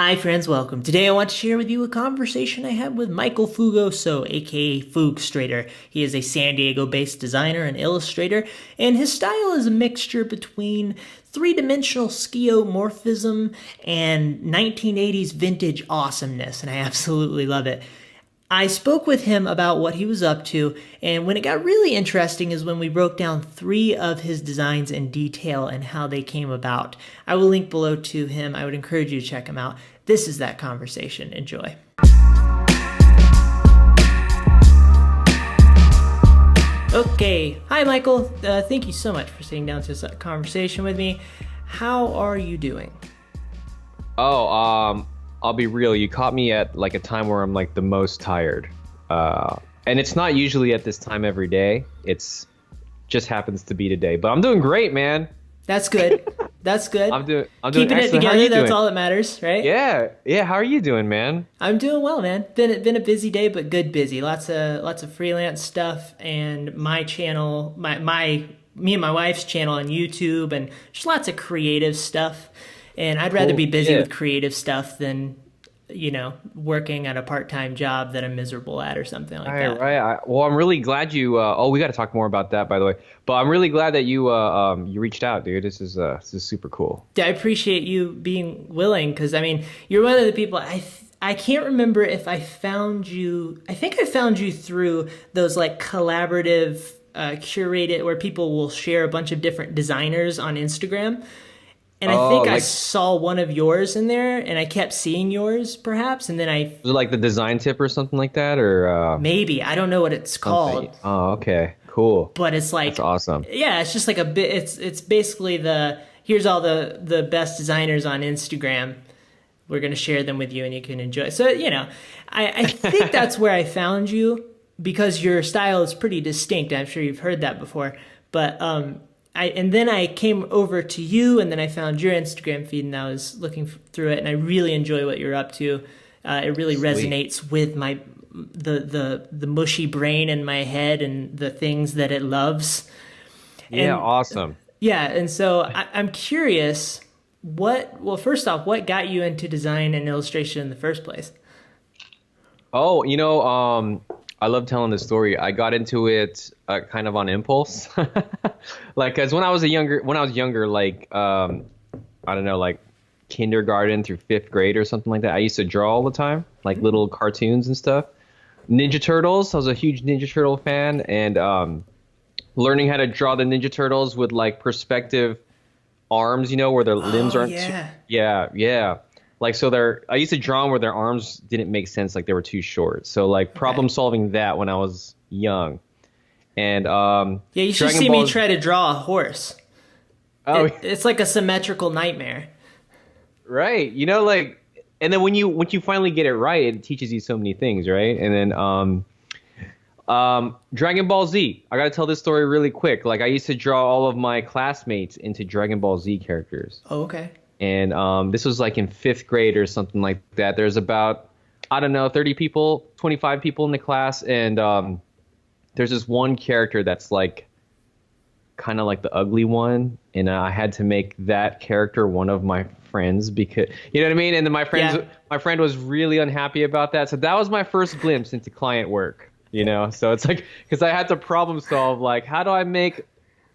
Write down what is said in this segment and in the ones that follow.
Hi, friends, welcome. Today I want to share with you a conversation I had with Michael Fugoso, aka Fugstrator. He is a San Diego based designer and illustrator, and his style is a mixture between three-dimensional skeuomorphism and 1980s vintage awesomeness, and I absolutely love it. I spoke with him about what he was up to, and when it got really interesting is when we broke down three of his designs in detail and how they came about. I will link below to him. I would encourage you to check him out. This is that conversation. Enjoy. Okay. Hi, Michael. Thank you so much for sitting down to this conversation with me. How are you doing? I'll be real. You caught me at like a time where I'm like the most tired. And it's not usually at this time every day. It's just happens to be today. But I'm doing great, man. That's good. That's good. I'm doing Keeping it excellent. How are together, you that's doing? all that matters, right? Yeah. How are you doing, man? I'm doing well, man. Been a busy day, but good busy. Lots of freelance stuff, and my channel, me and my wife's channel on YouTube, and just lots of creative stuff. And I'd rather Cool. be busy Yeah. with creative stuff than, working at a part-time job that I'm miserable at or something like that. Right. Well, I'm really glad you. We got to talk more about that, by the way. But I'm really glad that you reached out, dude. This is super cool. I appreciate you being willing, because I mean, you're one of the people I can't remember if I found you. I think I found you through those like collaborative, curated, where people will share a bunch of different designers on Instagram. And I think I saw one of yours in there, and I kept seeing yours, perhaps, and then Was it like the design tip or something like that, or maybe, I don't know what it's called, Oh, okay, cool. but it's like, That's awesome. yeah, it's just like a bit. It's basically here's all the best designers on Instagram. We're gonna share them with you, and you can enjoy. So I think that's where I found you, because your style is pretty distinct. I'm sure you've heard that before, but and then I came over to you, and then I found your Instagram feed, and I was looking through it, and I really enjoy what you're up to. It really resonates with the mushy brain in my head and the things that it loves. Yeah, And awesome. yeah, and so I'm curious, first off, what got you into design and illustration in the first place? Oh, I love telling this story. I got into it kind of on impulse, like, cause when I was younger, like, I don't know, like kindergarten through fifth grade or something like that. I used to draw all the time, like little cartoons and stuff. Ninja Turtles. I was a huge Ninja Turtle fan, and learning how to draw the Ninja Turtles with like perspective arms, where their limbs Oh aren't. yeah. Yeah. Like, so I used to draw them where their arms didn't make sense, like they were too short. So like problem solving that when I was young. And Yeah, you should Dragon see Ball me try to draw a horse. Oh, It's like a symmetrical nightmare. right. Like, and then when you finally get it right, it teaches you so many things, right? And then Dragon Ball Z. I got to tell this story really quick. Like, I used to draw all of my classmates into Dragon Ball Z characters. Oh, okay. And this was like in fifth grade or something like that. There's about, I don't know, 30 people, 25 people in the class. And there's this one character that's like kind of like the ugly one. And I had to make that character one of my friends, because, you know what I mean? And then my friend was really unhappy about that. So that was my first glimpse into client work, So it's like, because I had to problem solve, like, how do I make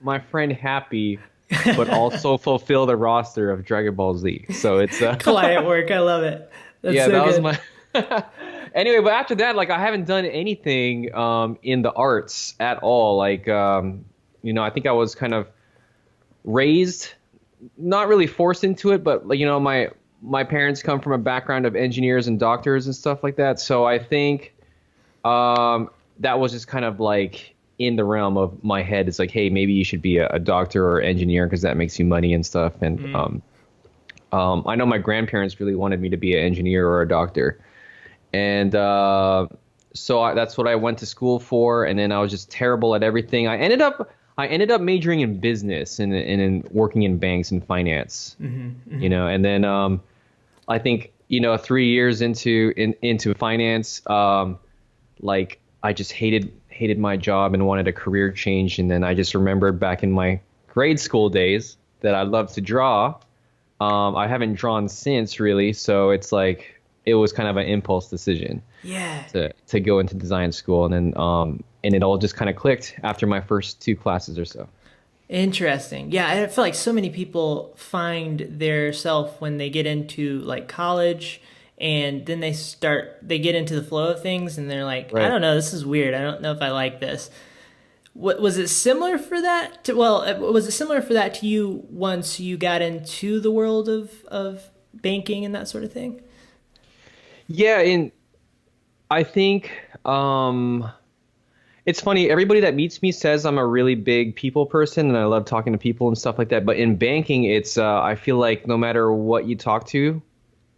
my friend happy but also fulfill the roster of Dragon Ball Z. So it's Client work. I love it. That's so that good. was my anyway. But after that, like, I haven't done anything in the arts at all. Like, I think I was kind of raised, not really forced into it, but my parents come from a background of engineers and doctors and stuff like that. So I think that was just kind of like in the realm of my head. It's like, hey, maybe you should be a doctor or engineer because that makes you money and stuff. And I know my grandparents really wanted me to be an engineer or a doctor. And that's what I went to school for. And then I was just terrible at everything. I ended up majoring in business and in working in banks and finance, and then I think, 3 years into finance, like, I just hated my job and wanted a career change. And then I just remembered back in my grade school days that I loved to draw. I haven't drawn since really, so it's like it was kind of an impulse decision Yeah. to go into design school, and then and it all just kind of clicked after my first two classes or so. Interesting. Yeah, I feel like so many people find their self when they get into like college and then they get into the flow of things and they're like, I Right. don't know, this is weird. I don't know if I like this. What was it similar for that to, well, was it similar for that to you once you got into the world of banking and that sort of thing? Yeah, and I think it's funny. Everybody that meets me says I'm a really big people person, and I love talking to people and stuff like that. But in banking, it's I feel like no matter what you talk to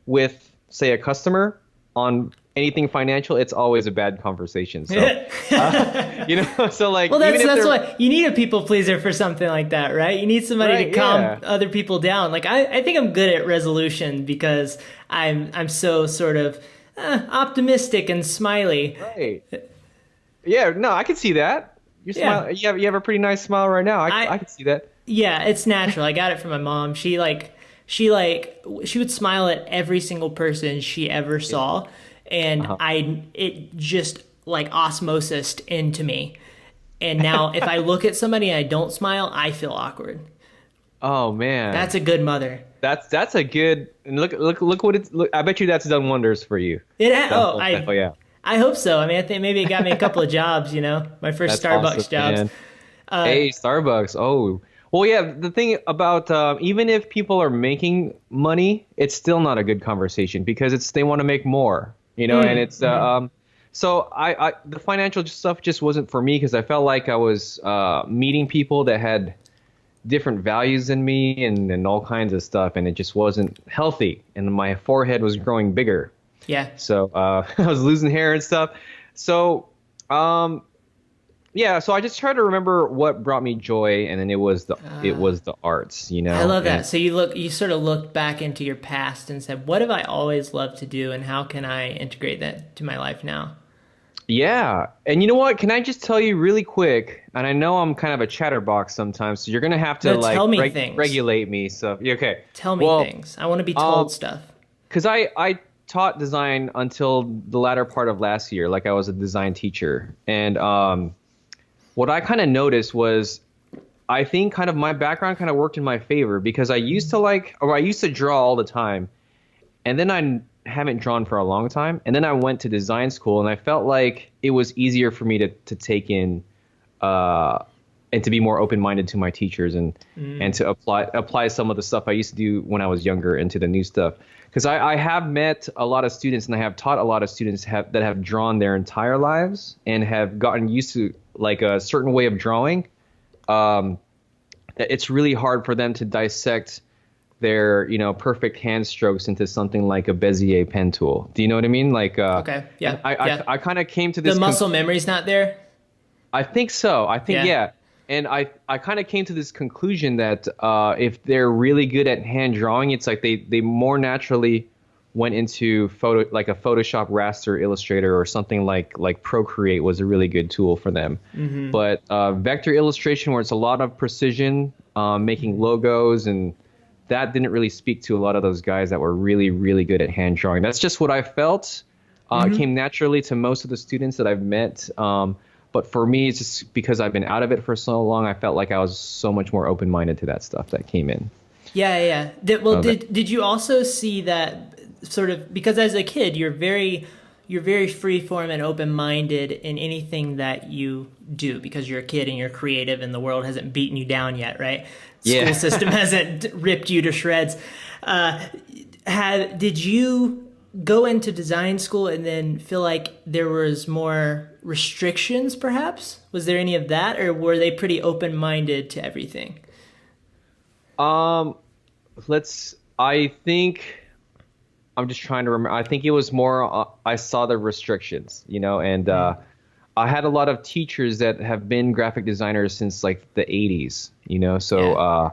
with, say, a customer on anything financial, it's always a bad conversation. So, so like Well, even if that's they're what you need, a people pleaser for something like that, right? You need somebody to right, calm yeah, other people down. Like I think I'm good at resolution because I'm so sort of optimistic and smiley. right, yeah, no, I can see that. You Yeah, smile. You have a pretty nice smile right now. I I can see that. yeah, it's natural. I got it from my mom. She would smile at every single person she ever Yeah. saw, and Uh-huh. I it just like osmosis into me. And now if I look at somebody and I don't smile, I feel awkward. Oh man. That's a good mother. That's a good and look what it's look, I bet you that's done wonders for you. That Oh, whole thing. Oh yeah. I hope so. I mean, I think maybe it got me a couple of jobs. My first That's awesome, Starbucks jobs. man. Hey, Starbucks. Oh. Well, yeah, the thing about even if people are making money, it's still not a good conversation because it's they want to make more, and it's so I the financial stuff just wasn't for me because I felt like I was meeting people that had different values than me and all kinds of stuff, and it just wasn't healthy, and my forehead was growing bigger. Yeah. So I was losing hair and stuff. So yeah, so I just try to remember what brought me joy, and then it was the arts, I love and that. So you sort of looked back into your past and said, "What have I always loved to do, and how can I integrate that to my life now?" yeah, and you know what? Can I just tell you really quick? And I know I'm kind of a chatterbox sometimes, so you're gonna have to No, like tell me things. regulate me. So yeah, okay, Tell me well, things. I want to be told um, stuff. because I taught design until the latter part of last year, like I was a design teacher, and what I kind of noticed was I think kind of my background kind of worked in my favor because I used to draw all the time, and then I haven't drawn for a long time, and then I went to design school, and I felt like it was easier for me to take in uh, and to be more open-minded to my teachers and to apply some of the stuff I used to do when I was younger into the new stuff. Because I have met a lot of students and I have taught a lot of students that have drawn their entire lives and have gotten used to like a certain way of drawing. Um, it's really hard for them to dissect their perfect hand strokes into something like a Bezier pen tool. Do you know what I mean? Like Okay. Yeah. I Yeah. I kind of came to The this. muscle memory's not there. I think so. I think Yeah. yeah. And I kind of came to this conclusion that if they're really good at hand drawing, it's like they more naturally went into like a Photoshop, Raster, Illustrator, or something like Procreate was a really good tool for them. But vector illustration, where it's a lot of precision, making logos, and that didn't really speak to a lot of those guys that were really, really good at hand drawing. That's just what I felt. It came naturally to most of the students that I've met. But for me, it's just because I've been out of it for so long, I felt like I was so much more open-minded to that stuff that came in. Yeah, yeah. Well, Okay. did you also see that sort of because as a kid you're very free-form and open-minded in anything that you do because you're a kid and you're creative and the world hasn't beaten you down yet, right? Yeah. School system hasn't ripped you to shreds. Did you go into design school and then feel like there was more restrictions, perhaps? Was there any of that, or were they pretty open-minded to everything? Um, I think I'm just trying to remember. I think it was more. I saw the restrictions, and I had a lot of teachers that have been graphic designers since like the 80s, So, Yeah.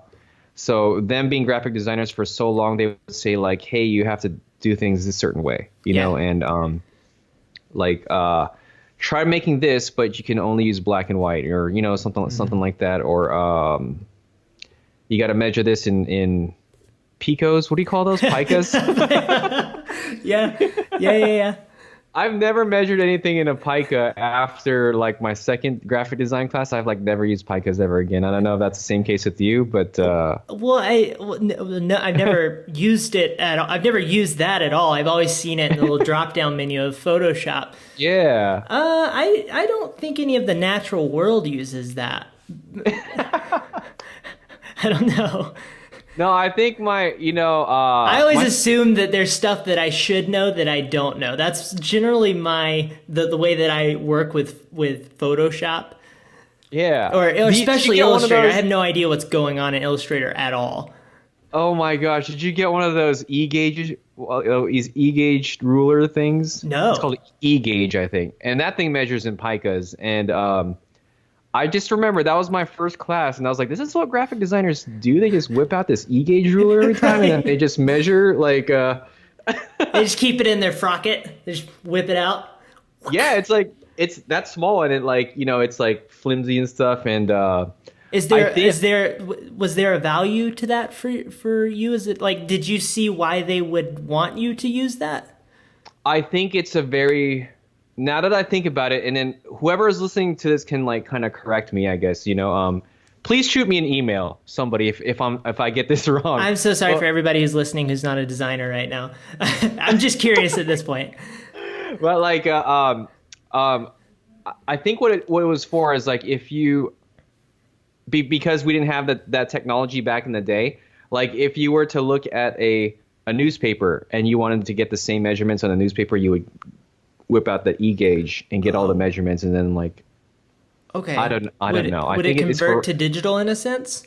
so them being graphic designers for so long, they would say like, "Hey, you have to do things a certain way," Yeah. and like try making this, but you can only use black and white, or something like that, or you got to measure this in picos. What do you call those? Picas? Yeah, yeah. I've never measured anything in a pica after like my second graphic design class. I've like never used picas ever again. I don't know if that's the same case with you, but Well, no, I've never used it at all. I've never used that at all. I've always seen it in the little drop-down menu of Photoshop. yeah. I don't think any of the natural world uses that. I don't know. No, I think I always assume that there's stuff that I should know that I don't know. That's generally the way that I work with Photoshop yeah. or Did you especially get one of Illustrator. I those- have no idea what's going on in Illustrator at all. Oh my gosh, did you get one of those e-gauge these e-gauge ruler things? No. It's called e-gauge, I think. And that thing measures in picas and I just remember that was my first class, and I was like, "This is what graphic designers do. They just whip out this e-gauge ruler every time, and then they just measure like." They just keep it in their frocket. They just whip it out. Yeah, it's that small, and it like it's like flimsy and stuff, and Was there a value to that for you? Is it like, did you see why they would want you to use that? I think it's a very now that I think about it, and then whoever is listening to this can like kind of correct me, I guess. Please shoot me an email, somebody, if I get this wrong. I'm so sorry for everybody who's listening who's not a designer right now. I'm just curious at this point. Well, like, I think what it was for is like if you, because we didn't have that technology back in the day. Like if you were to look at a newspaper and you wanted to get the same measurements on a newspaper, you would whip out the e-gauge and get all the measurements, and then like. Okay. I don't know. Would it convert to digital in a sense?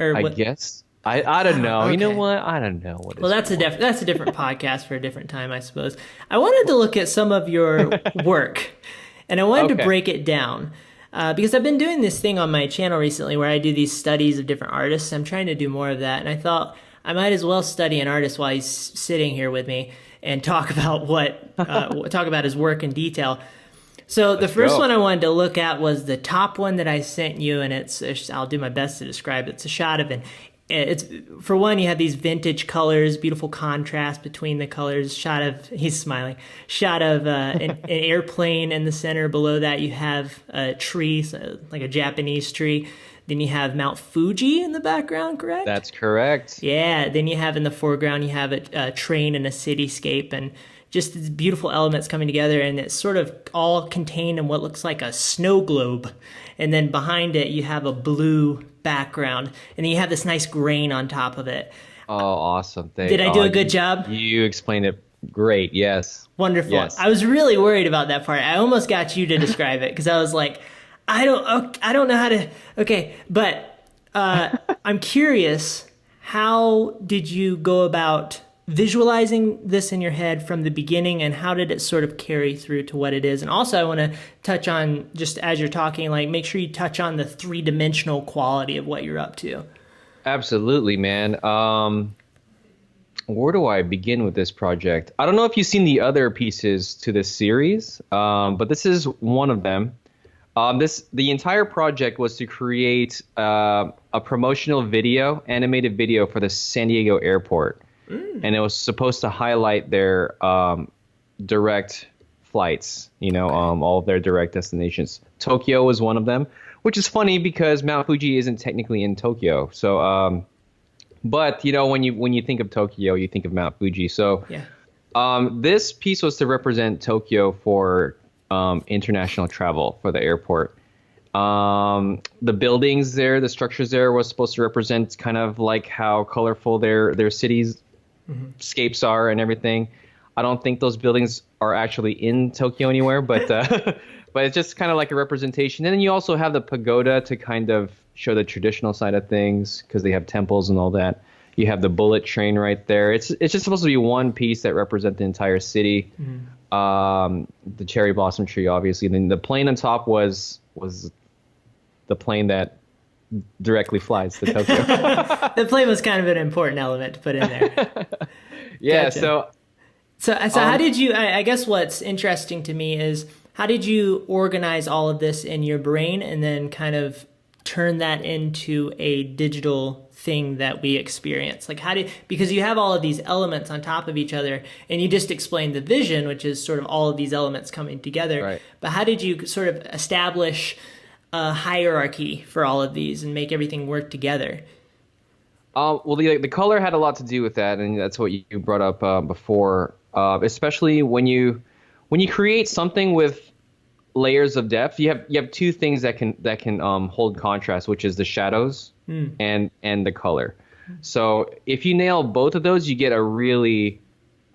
Or I guess. I don't know. Okay. You know what? I don't know what. Well, that's a different podcast for a different time, I suppose. I wanted to look at some of your work, and I wanted to break it down because I've been doing this thing on my channel recently where I do these studies of different artists. I'm trying to do more of that, and I thought I might as well study an artist while he's sitting here with me and talk about talk about his work in detail. So the first one I wanted to look at was the top one that I sent you, and I'll do my best to describe it. It's a shot of it's for one, you have these vintage colors, beautiful contrast between the colors. He's smiling. Shot of an airplane in the center. Below that, you have a tree, so like a Japanese tree. Then you have Mount Fuji in the background, correct? That's correct. Yeah. Then you have in the foreground, you have a train and a cityscape, and just these beautiful elements coming together, and it's sort of all contained in what looks like a snow globe. And then behind it, you have a blue background, and then you have this nice grain on top of it. Oh, awesome. Did I do a good job? You explained it great. Yes. Wonderful. Yes. I was really worried about that part. I almost got you to describe it because I was like, I don't know how to. Okay, but I'm curious. How did you go about visualizing this in your head from the beginning, and how did it sort of carry through to what it is? And also I want to touch on, just as you're talking, like make sure you touch on the three-dimensional quality of what you're up to. Absolutely, man. Where do I begin with this project? I don't know if you've seen the other pieces to this series, but this is one of them. The entire project was to create a promotional video, animated video for the San Diego airport. And it was supposed to highlight their direct flights, all of their direct destinations. Tokyo was one of them, which is funny because Mount Fuji isn't technically in Tokyo. So, but when you think of Tokyo, you think of Mount Fuji. So, yeah. This piece was to represent Tokyo for international travel for the airport. The buildings there, the structures there was supposed to represent kind of like how colorful their cities scapes are and everything. I don't think those buildings are actually in Tokyo anywhere, but but it's just kind of like a representation. And then you also have the pagoda to kind of show the traditional side of things because they have temples and all that. You have the bullet train right there. It's just supposed to be one piece that represents the entire city. The cherry blossom tree, obviously. And then the plane on top was the plane that directly flies to Tokyo. The plane was kind of an important element to put in there. Yeah. Gotcha. So how did you? I guess what's interesting to me is how did you organize all of this in your brain and then kind of turn that into a digital thing that we experience? Like because you have all of these elements on top of each other, and you just explained the vision, which is sort of all of these elements coming together. Right. But how did you sort of establish a hierarchy for all of these and make everything work together? Well, the color had a lot to do with that, and that's what you brought up before. Especially when you create something with layers of depth, you have two things that can hold contrast, which is the shadows and the color. So if you nail both of those, you get a really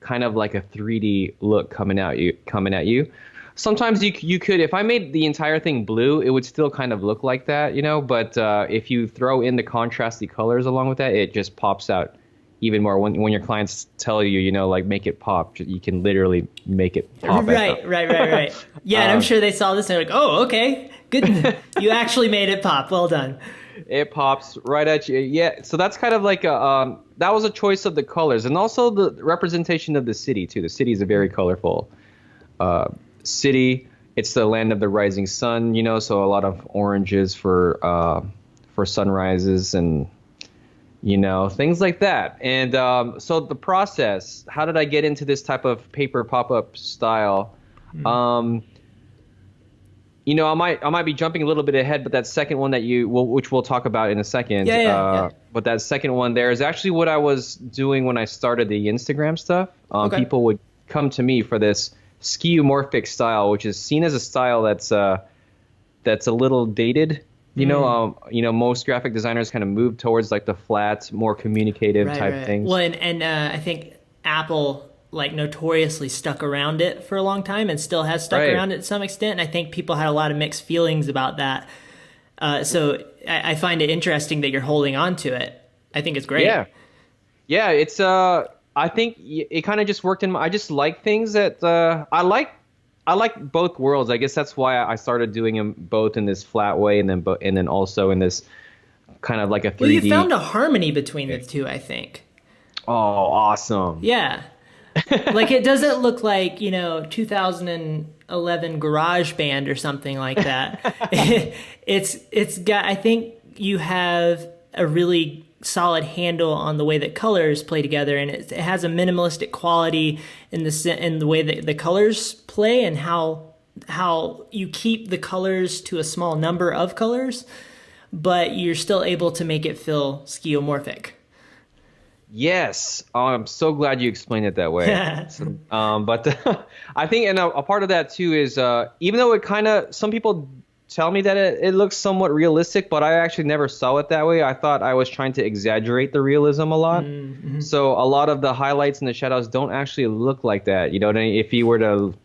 kind of like a 3D look coming at you. Sometimes you could, if I made the entire thing blue, it would still kind of look like that, but if you throw in the contrasty colors along with that, it just pops out even more. When your clients tell you, like make it pop, you can literally make it pop. Right. Yeah, and I'm sure they saw this and they're like, oh, okay, good. You actually made it pop. Well done. It pops right at you. Yeah, so that's kind of like that was a choice of the colors, and also the representation of the city too. The city is a very colorful city. It's the land of the rising sun, so a lot of oranges for sunrises and things like that. And so the process, how did I get into this type of paper pop-up style? I might be jumping a little bit ahead, but that second one which we'll talk about in a second. Yeah. But that second one there is actually what I was doing when I started the Instagram stuff. Okay. People would come to me for this skeuomorphic style, which is seen as a style that's a little dated. Most graphic designers kind of move towards like the flat, more communicative type things. Well, and I think Apple notoriously stuck around it for a long time and still has stuck around it to some extent. And I think people had a lot of mixed feelings about that. So I find it interesting that you're holding on to it. I think it's great. Yeah. It's I think it kind of just worked I just like things that I like both worlds. I guess that's why I started doing them both in this flat way, and then also in this kind of like a 3D. Well, you found a harmony between the two, I think. Oh, awesome. Yeah. It doesn't look like, 2011 Garage Band or something like that. It's got, I think you have a really solid handle on the way that colors play together, and it has a minimalistic quality in the way that the colors play, and how you keep the colors to a small number of colors, but you're still able to make it feel skeuomorphic. Yes, I'm so glad you explained it that way. But I think, and a part of that too is even though it kind of, some people tell me that it looks somewhat realistic, but I actually never saw it that way. I thought I was trying to exaggerate the realism a lot. Mm-hmm. So a lot of the highlights and the shadows don't actually look like that. If you were to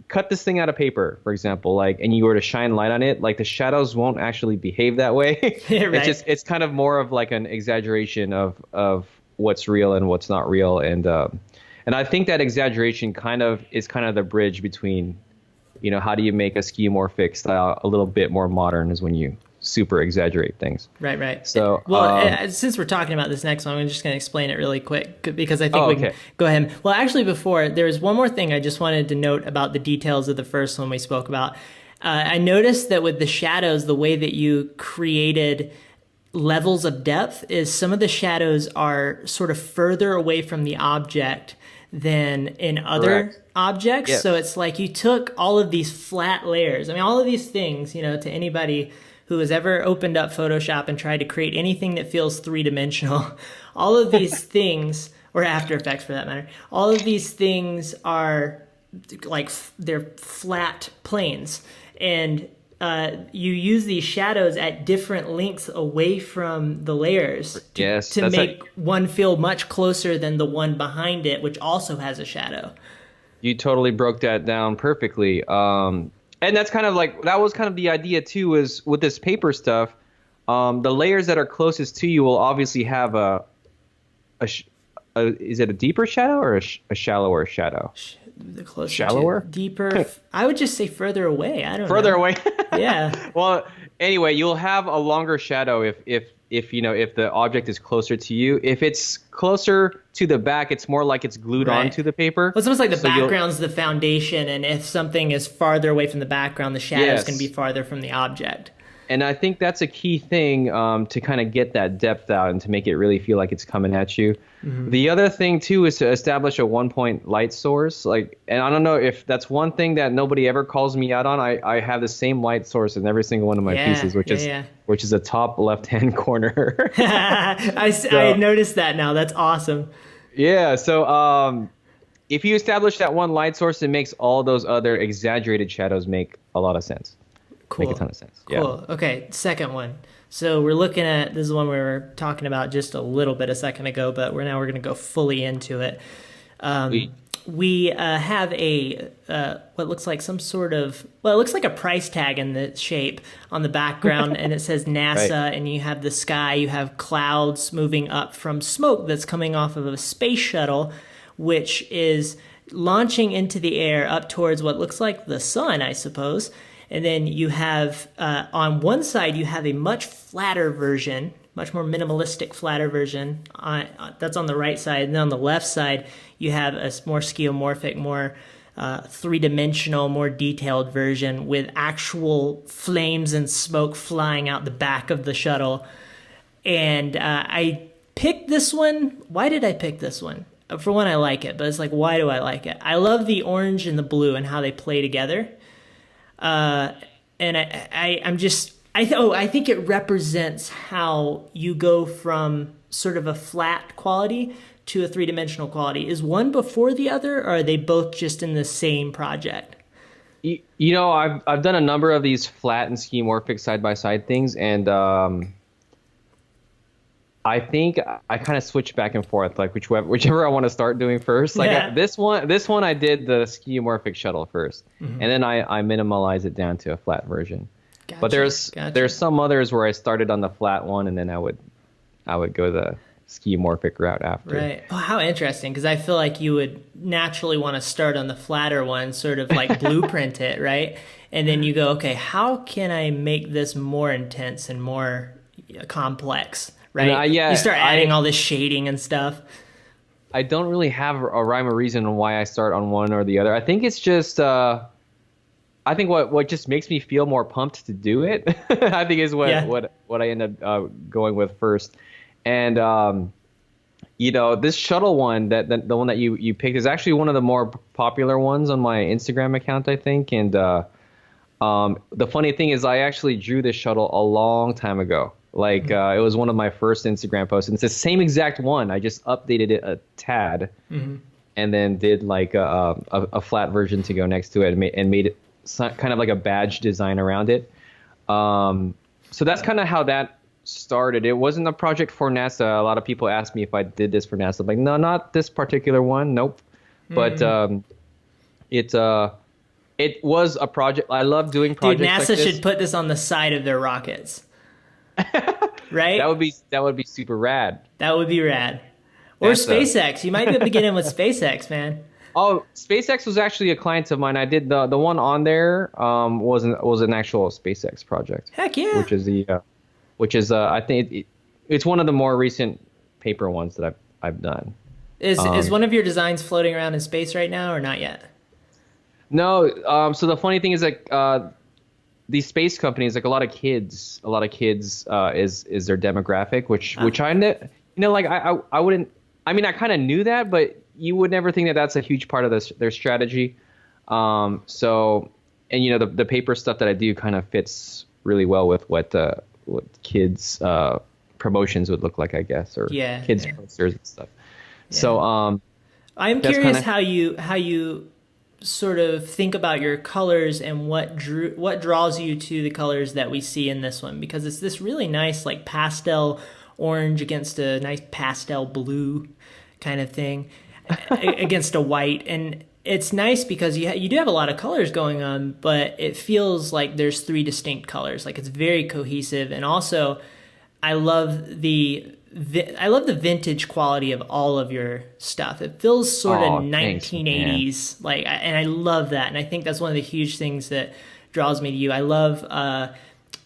cut this thing out of paper, for example, and you were to shine light on it, the shadows won't actually behave that way. Right. It's kind of more of like an exaggeration of what's real and what's not real. And I think that exaggeration is the bridge between, how do you make a skeuomorphic style a little bit more modern, is when you super exaggerate things. Right. So, since we're talking about this next one, I'm just going to explain it really quick because I think we can go ahead. Well, actually, before, there's one more thing I just wanted to note about the details of the first one we spoke about. I noticed that with the shadows, the way that you created levels of depth is some of the shadows are sort of further away from the object than in other objects. Yes. So it's like you took all of these flat layers. I mean, all of these things, to anybody who has ever opened up Photoshop and tried to create anything that feels three-dimensional, all of these things, or After Effects for that matter, all of these things are they're flat planes. And you use these shadows at different lengths away from the layers to make one feel much closer than the one behind it, which also has a shadow. You totally broke that down perfectly. And that's that was kind of the idea too, is with this paper stuff, the layers that are closest to you will obviously have is it a deeper shadow or a shallower shadow? The closer shallower, deeper. I would just say further away. I don't know. Further away. Yeah. Well, anyway, you'll have a longer shadow if the object is closer to you. If it's closer to the back, it's more like it's glued onto the paper. Well, it's almost like the background's the foundation, and if something is farther away from the background, the shadow's going to be farther from the object. And I think that's a key thing to kind of get that depth out and to make it really feel like it's coming at you. The other thing too is to establish a 1 point light source. Like, and I don't know if that's one thing that nobody ever calls me out on. I have the same light source in every single one of my Yeah, pieces, which yeah, is yeah. which is the top left-hand corner. I So noticed that now. That's awesome. yeah, so if you establish that one light source, it makes all those other exaggerated shadows make a lot of sense. Make a Cool. ton of sense. Yeah. Cool. Okay, second one. So we're looking at this is one we were talking about just a little bit a second ago, but we're going to go fully into it. Sweet. We have a what looks like some sort of it looks like a price tag in the shape on the background, and it says NASA, Right. and you have the sky, you have clouds moving up from smoke that's coming off of a space shuttle, which is launching into the air up towards what looks like the sun, I suppose. And then you have on one side you have a much flatter version, much more minimalistic, flatter version. That's on the right side, and then on the left side you have a more skeuomorphic, more three-dimensional, more detailed version with actual flames and smoke flying out the back of the shuttle. And I picked this one. Why did I pick this one? For one, I like it, but it's like, why do I like it? I love the orange and the blue and how they play together. And I think it represents how you go from sort of a flat quality to a three-dimensional quality. Is one before the other, or are they both just in the same project? I've done a number of these flat and skeuomorphic side by side things, and I think I kind of switch back and forth, like whichever I want to start doing first. Like Yeah. this one I did the skeuomorphic shuttle first, and then I minimalize it down to a flat version. But Gotcha. there's some others where I started on the flat one, and then I would go the skeuomorphic route after. Right. Oh, how interesting, because I feel like you would naturally want to start on the flatter one, sort of like blueprint it, right? And then you go, okay, how can I make this more intense and more complex, right? You start adding all this shading and stuff. I don't really have a rhyme or reason on why I start on one or the other. I think it's just I think what just makes me feel more pumped to do it. I think is what I end up going with first. And this shuttle one, the one that you picked, is actually one of the more popular ones on my Instagram account, I think. And the funny thing is, I actually drew this shuttle a long time ago. Like it was one of my first Instagram posts, and it's the same exact one. I just updated it a tad, and then did like a flat version to go next to it, and made it kind of like a badge design around it. So that's kind of how that started. It wasn't a project for NASA. A lot of people ask me if I did this for NASA. I'm like, no, not this particular one. Nope. But it was a project. I love doing projects. Dude, like NASA this. should put this on the side of their rockets. Right? That would be super rad. That would be rad. Or NASA. SpaceX. You might be able to get in with SpaceX, man. Oh, SpaceX was actually a client of mine. I did the one on there was an actual SpaceX project. Heck yeah. Which is I think it's one of the more recent paper ones that I've done. Is one of your designs floating around in space right now or not yet? No. So the funny thing is, like, these space companies, like a lot of kids is their demographic, which like I wouldn't. I mean, I kind of knew that, but you would never think that that's a huge part of their strategy. So, and the paper stuff that I do kind of fits really well with what kids promotions would look like, I guess, or kids posters and stuff. Yeah. So, I'm curious how you sort of think about your colors and what draws you to the colors that we see in this one, because it's this really nice like pastel orange against a nice pastel blue kind of thing against a white, and it's nice because you do have a lot of colors going on, but it feels like there's three distinct colors. Like it's very cohesive, and also I love the vintage quality of all of your stuff. It feels sort of 1980s, like, and I love that. And I think that's one of the huge things that draws me to you. I love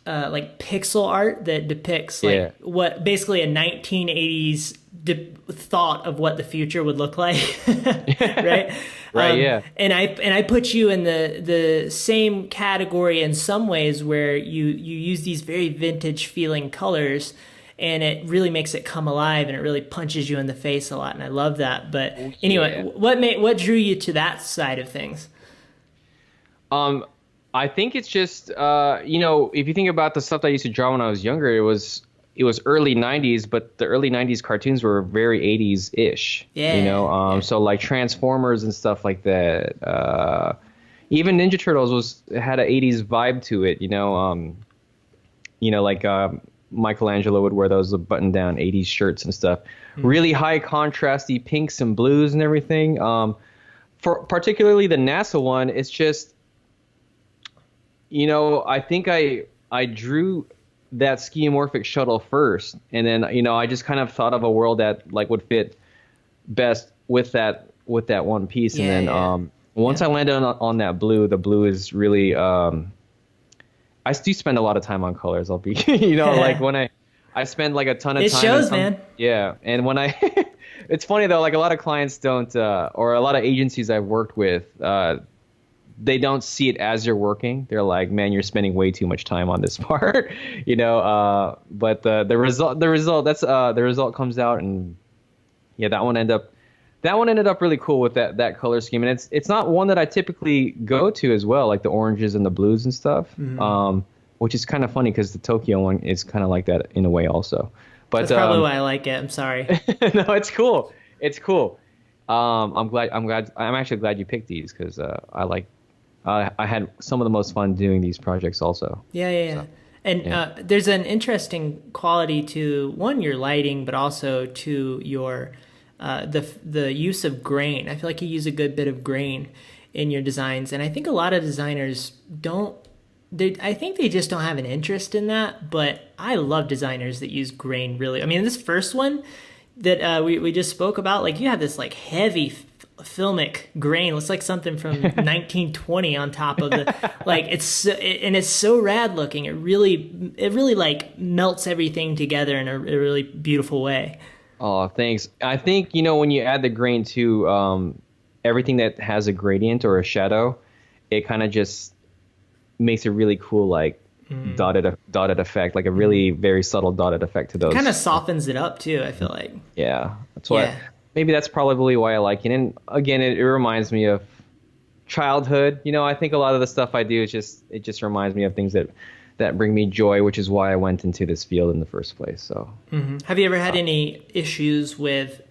like pixel art that depicts Yeah. like what basically a 1980s thought of what the future would look like, right? Right. Yeah. And I put you in the same category in some ways where you use these very vintage feeling colors, and it really makes it come alive and it really punches you in the face a lot, and I love that. But Oh, anyway, yeah. what drew you to that side of things? I think it's just if you think about the stuff that I used to draw when I was younger, it was early 90s, but the early 90s cartoons were very 80s ish. Yeah. So like Transformers and stuff like that. Even Ninja Turtles had an 80s vibe to it. Like Michelangelo would wear those button down 80s shirts and stuff. Really high contrasty pinks and blues and everything. For particularly the NASA one, it's just I think I drew that skeuomorphic shuttle first, and then I just kind of thought of a world that like would fit best with that one piece, Yeah, and then yeah. once I landed on that blue, the blue is really I do spend a lot of time on colors. I'll be like when I spend like a ton of It time. shows, man. Yeah, and when I it's funny though, like a lot of clients don't or a lot of agencies I've worked with. They don't see it as you're working. They're like, "Man, you're spending way too much time on this part," But the result comes out, and yeah, that one ended up really cool with that color scheme, and it's not one that I typically go to as well, like the oranges and the blues and stuff. Which is kind of funny because the Tokyo one is kind of like that in a way also. But That's probably why I like it. I'm sorry. no, it's cool. It's cool. I'm actually glad you picked these because I had some of the most fun doing these projects also. Yeah. And Yeah. there's an interesting quality to one, your lighting, but also to your the use of grain. I feel like you use a good bit of grain in your designs, and I think a lot of designers don't. I think they just don't have an interest in that. But I love designers that use grain. Really, I mean, this first one that we just spoke about, like you have this like heavy filmic grain. Looks like something from 1920 on top of the like and it's so rad looking. It really like melts everything together in a really beautiful way. Oh, thanks. I think when you add the grain to everything that has a gradient or a shadow, it kind of just makes a really cool like dotted effect, like a really very subtle dotted effect to those. Kind of softens it up too, I feel like. Yeah, that's why. Yeah. Maybe that's probably why I like it. And again, it reminds me of childhood. I think a lot of the stuff I do it just reminds me of things that bring me joy, which is why I went into this field in the first place. So, Have you ever had any issues with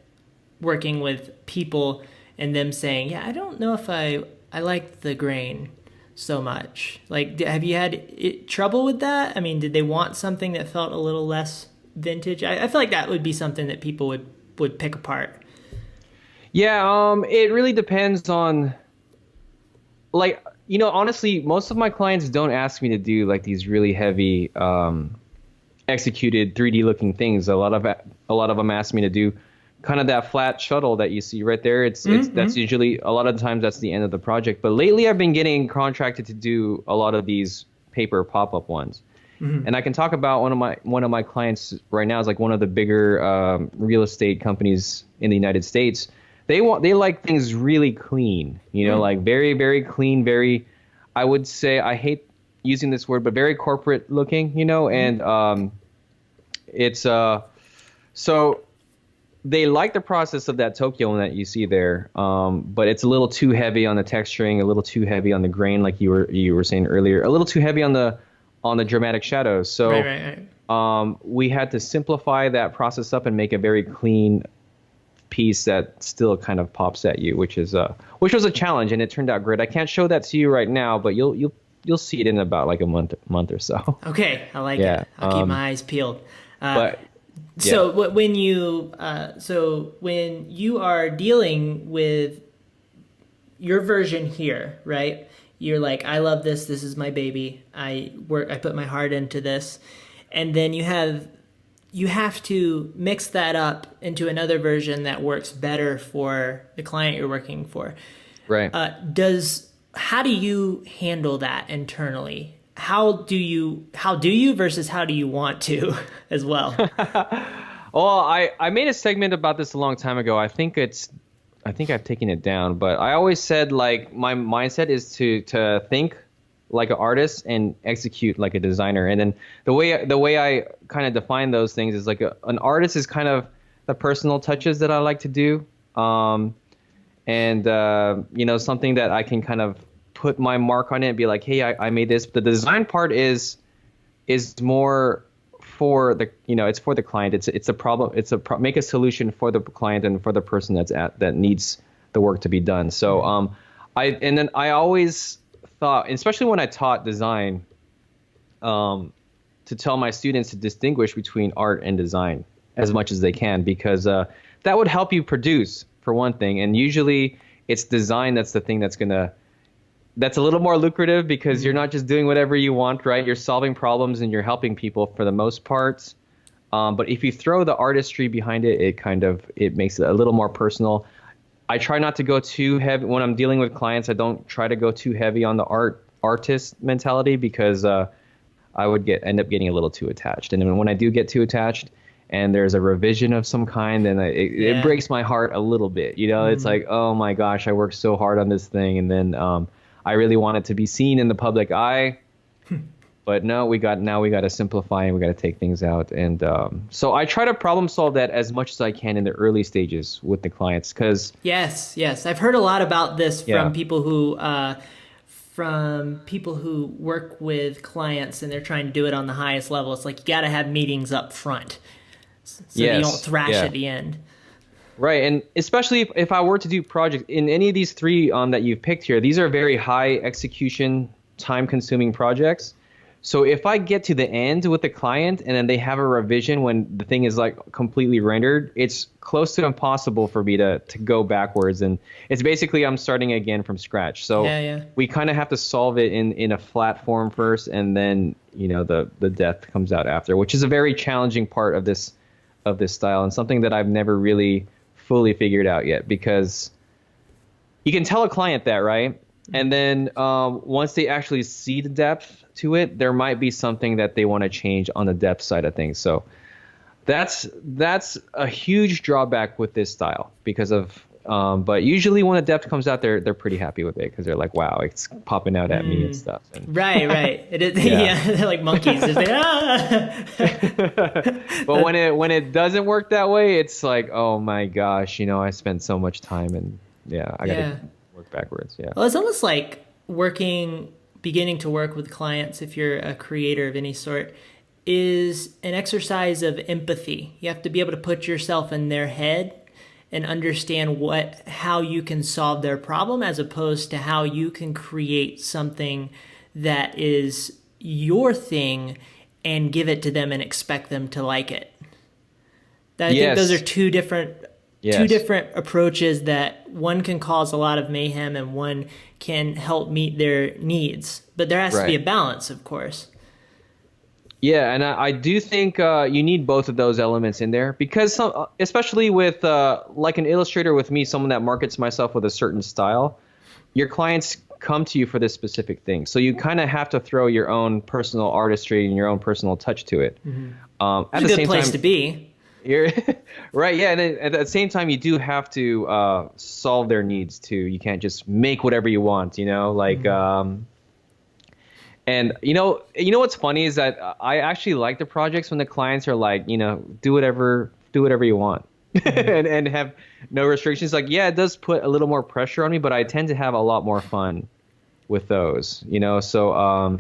working with people and them saying, "Yeah, I don't know if I like the grain so much"? Like, have you had trouble with that? I mean, did they want something that felt a little less vintage? I feel like that would be something that people would pick apart. yeah, it really depends on, like, honestly, most of my clients don't ask me to do like these really heavy executed 3D looking things. A lot of them ask me to do kind of that flat shuttle that you see right there. It's that's usually a lot of the times that's the end of the project. But lately I've been getting contracted to do a lot of these paper pop-up ones. And I can talk about one of my clients right now is like one of the bigger real estate companies in the United States. They like things really clean, like very, very clean, very, I would say, I hate using this word, but very corporate looking, and it's so they like the process of that Tokyo one that you see there, but it's a little too heavy on the texturing, a little too heavy on the grain, like you were saying earlier, a little too heavy on the dramatic shadows. So Right. we had to simplify that process up and make a very clean piece that still kind of pops at you, which was a challenge, and it turned out great. I can't show that to you right now, but you'll see it in about like a month or so. Okay, I like Yeah, it. I'll keep my eyes peeled. But So when you are dealing with your version here, right? You're like, I love this. This is my baby. I put my heart into this, and then you have to mix that up into another version that works better for the client you're working for. right. How do you handle that internally? how do you versus how do you want to as well? Well, I made a segment about this a long time ago. I think I've taken it down, but I always said like my mindset is to think like an artist and execute like a designer. And then the way I kind of define those things is like an artist is kind of the personal touches that I like to do. And something that I can kind of put my mark on it and be like, hey, I made this. The design part is more for the it's for the client. It's a problem. Make a solution for the client and for the person that needs the work to be done. So I always thought, especially when I taught design, to tell my students to distinguish between art and design as much as they can, because that would help you produce, for one thing. And usually it's design that's the thing that's a little more lucrative, because you're not just doing whatever you want, right? You're solving problems and you're helping people for the most part. But if you throw the artistry behind it, it makes it a little more personal. I try not to go too heavy when I'm dealing with clients. I don't try to go too heavy on the artist mentality, because I would end up getting a little too attached. And then when I do get too attached and there's a revision of some kind, then it breaks my heart a little bit. It's like, oh my gosh, I worked so hard on this thing, and then I really want it to be seen in the public eye. But no, we got to simplify, and we got to take things out. And so I try to problem solve that as much as I can in the early stages with the clients, because Yes, I've heard a lot about this from people who work with clients and they're trying to do it on the highest level. It's like you got to have meetings up front so you don't thrash at the end. Right, and especially if I were to do projects in any of these three that you've picked here, these are very high execution, time-consuming projects. So if I get to the end with the client and then they have a revision when the thing is like completely rendered, it's close to impossible for me to go backwards. And it's basically I'm starting again from scratch. So we kind of have to solve it in a flat form first, and then the depth comes out after, which is a very challenging part of this style, and something that I've never really fully figured out yet, because you can tell a client that, right? And then once they actually see the depth to it, there might be something that they want to change on the depth side of things. So that's a huge drawback with this style, because of but usually when the depth comes out, they're pretty happy with it, because they're like, wow, it's popping out at me and stuff. And, right. It is, they're like monkeys. They're like, But when it doesn't work that way, it's like, oh my gosh, I spent so much time, and I gotta work backwards. Well, it's almost like beginning to work with clients, if you're a creator of any sort, is an exercise of empathy. You have to be able to put yourself in their head and understand how you can solve their problem, as opposed to how you can create something that is your thing and give it to them and expect them to like it. I think those are two different approaches, that one can cause a lot of mayhem and one can help meet their needs. But there has to be a balance, of course. Yeah, and I do think you need both of those elements in there, because especially with like an illustrator with me, someone that markets myself with a certain style, your clients come to you for this specific thing. So you kind of have to throw your own personal artistry and your own personal touch to it. At It's a good place to be. You're right, yeah, and then at the same time, you do have to solve their needs too. You can't just make whatever you want, And what's funny is that I actually like the projects when the clients are like, do whatever you want, and have no restrictions. Like, it does put a little more pressure on me, but I tend to have a lot more fun with those, So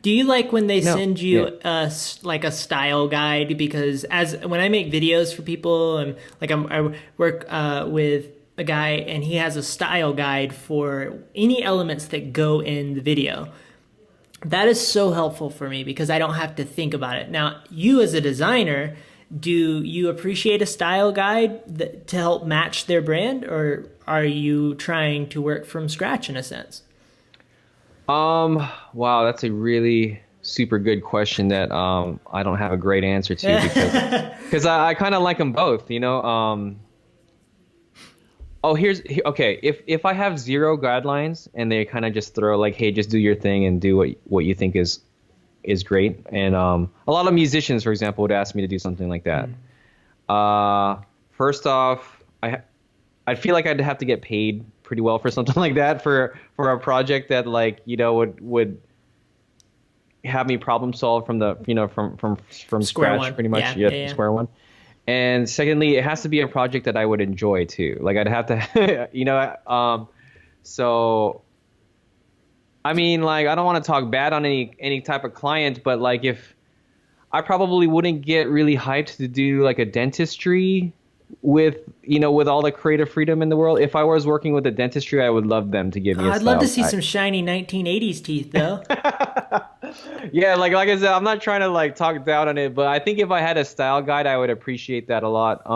do you like when they send you a style guide? Because when I make videos for people, and like I work with a guy, and he has a style guide for any elements that go in the video. That is so helpful for me, because I don't have to think about it. Now, you as a designer, do you appreciate a style guide to help match their brand, or are you trying to work from scratch in a sense? Wow, that's a really super good question that I don't have a great answer to, because I kind of like them both, Oh, okay. If I have zero guidelines and they kind of just throw like, hey, just do your thing and do what you think is great. And a lot of musicians, for example, would ask me to do something like that. First off, I feel like I'd have to get paid pretty well for something like that for a project that like would have me problem solve from the from Square scratch one. pretty much. Yeah, Yeah, yeah, yeah. square one. And secondly, it has to be a project that I would enjoy too. Like I'd have to, so I mean, like I don't want to talk bad on any type of client, but like if I probably wouldn't get really hyped to do like a dentistry with with all the creative freedom in the world. If I was working with a dentistry, I would love them to give me a I'd love style to see guide. some shiny 1980s teeth, though. Yeah, like I said, I'm not trying to like talk down on it, but I think if I had a style guide, I would appreciate that a lot.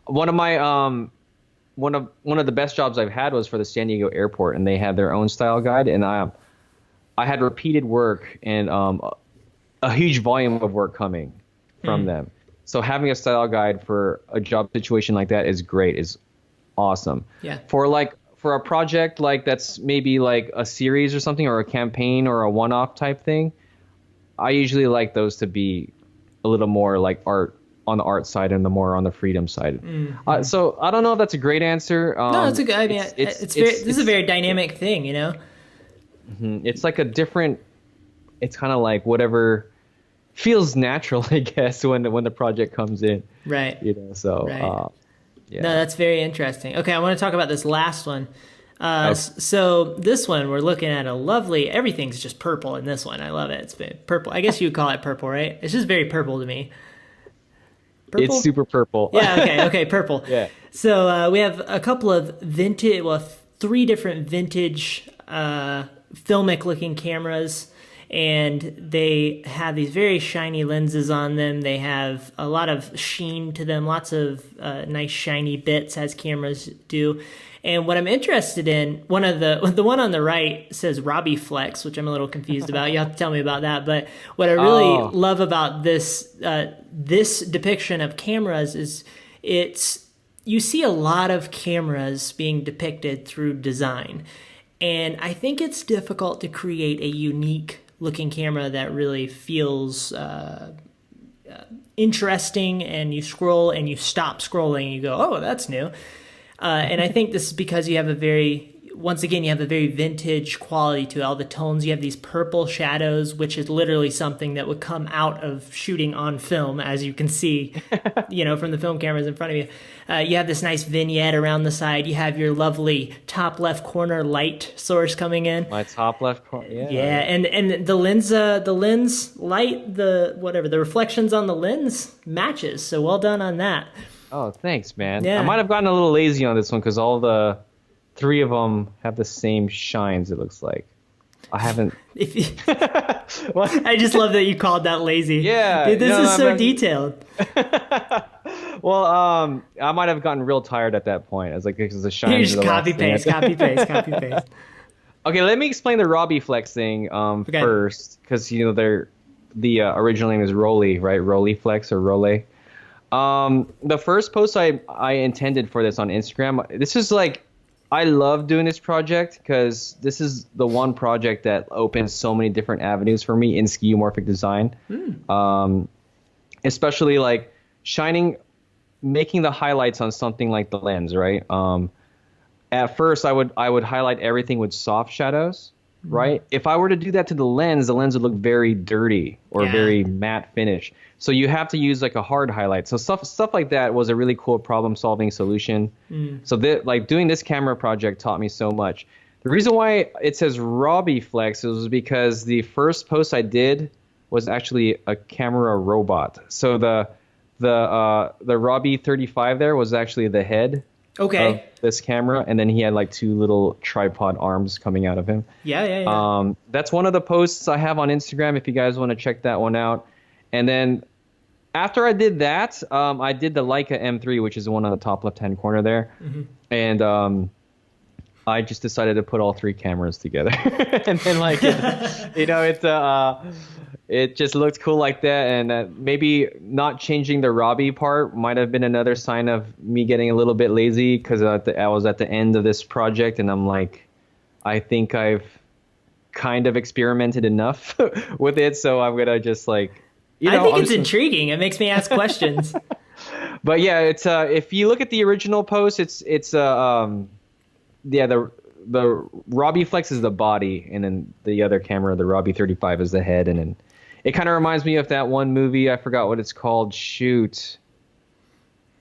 One of my one of the best jobs I've had was for the San Diego airport, and they had their own style guide, and I had repeated work and a huge volume of work coming from them. So having a style guide for a job situation like that is great, is awesome. Yeah. For a project like that's maybe like a series or something or a campaign or a one-off type thing, I usually like those to be a little more like art on the art side and the more on the freedom side. So I don't know if that's a great answer. No, it's a good. I mean, it's very. This is a very dynamic thing, you know. It's like a different. It's kind of like whatever feels natural, I guess, when the project comes in. Right. So Right. yeah. No, that's very interesting. Okay, I want to talk about this last one. Okay. So this one, we're looking at a lovely. Everything's just purple in this one. I love it. It's been purple. I guess you would call it purple, right? It's just very purple to me. Purple? It's super purple. Yeah. Okay. Purple. Yeah. So we have a couple of vintage. Well, three different vintage filmic-looking cameras. And they have these very shiny lenses on them. They have a lot of sheen to them, lots of nice shiny bits as cameras do. And what I'm interested in, the one on the right says Robbie Flex, which I'm a little confused about. You have to tell me about that. But what I really love about this this depiction of cameras is you see a lot of cameras being depicted through design. And I think it's difficult to create a unique looking camera that really feels interesting, and you scroll and you stop scrolling and you go, oh, that's new. And I think this is because you have a very vintage quality to all the tones. You have these purple shadows, which is literally something that would come out of shooting on film, as you can see, from the film cameras in front of you. You have this nice vignette around the side. You have your lovely top left corner light source coming in. My top left corner, yeah. Yeah, and the lens light, the reflections on the lens matches. So well done on that. Oh, thanks, man. Yeah. I might have gotten a little lazy on this one because all the three of them have the same shines, it looks like. I haven't. I just love that you called that lazy. Yeah. Dude, this is so detailed. Well, I might have gotten real tired at that point. I was like, because the shines. You just copy paste. Okay, let me explain the Robbie Flex thing first, because they're the original name is Rolly, right? Rolly Flex or Rolly. The first post I intended for this on Instagram. This is like, I love doing this project because this is the one project that opens so many different avenues for me in skeuomorphic design. Especially like making the highlights on something like the lens, right? At first I would highlight everything with soft shadows, right? If I were to do that to the lens would look very dirty or very matte finish. So you have to use like a hard highlight. So stuff like that was a really cool problem-solving solution. So doing this camera project taught me so much. The reason why it says Robbie Flex was because the first post I did was actually a camera robot. So the Robbie 35 there was actually the head of this camera, and then he had like two little tripod arms coming out of him. Yeah. That's one of the posts I have on Instagram if you guys want to check that one out. And then after I did that, I did the Leica M3, which is the one on the top left-hand corner there. And I just decided to put all three cameras together. And then it just looked cool like that, and maybe not changing the Robbie part might have been another sign of me getting a little bit lazy because I was at the end of this project, and I'm like, I think I've kind of experimented enough with it, so I'm gonna just like, I think I'm it's just gonna. intriguing. It makes me ask questions. But yeah, it's if you look at the original post, it's yeah, the Robbie Flex is the body, and then the other camera, the Robbie 35, is the head, and then it kind of reminds me of that one movie. I forgot what it's called. Shoot,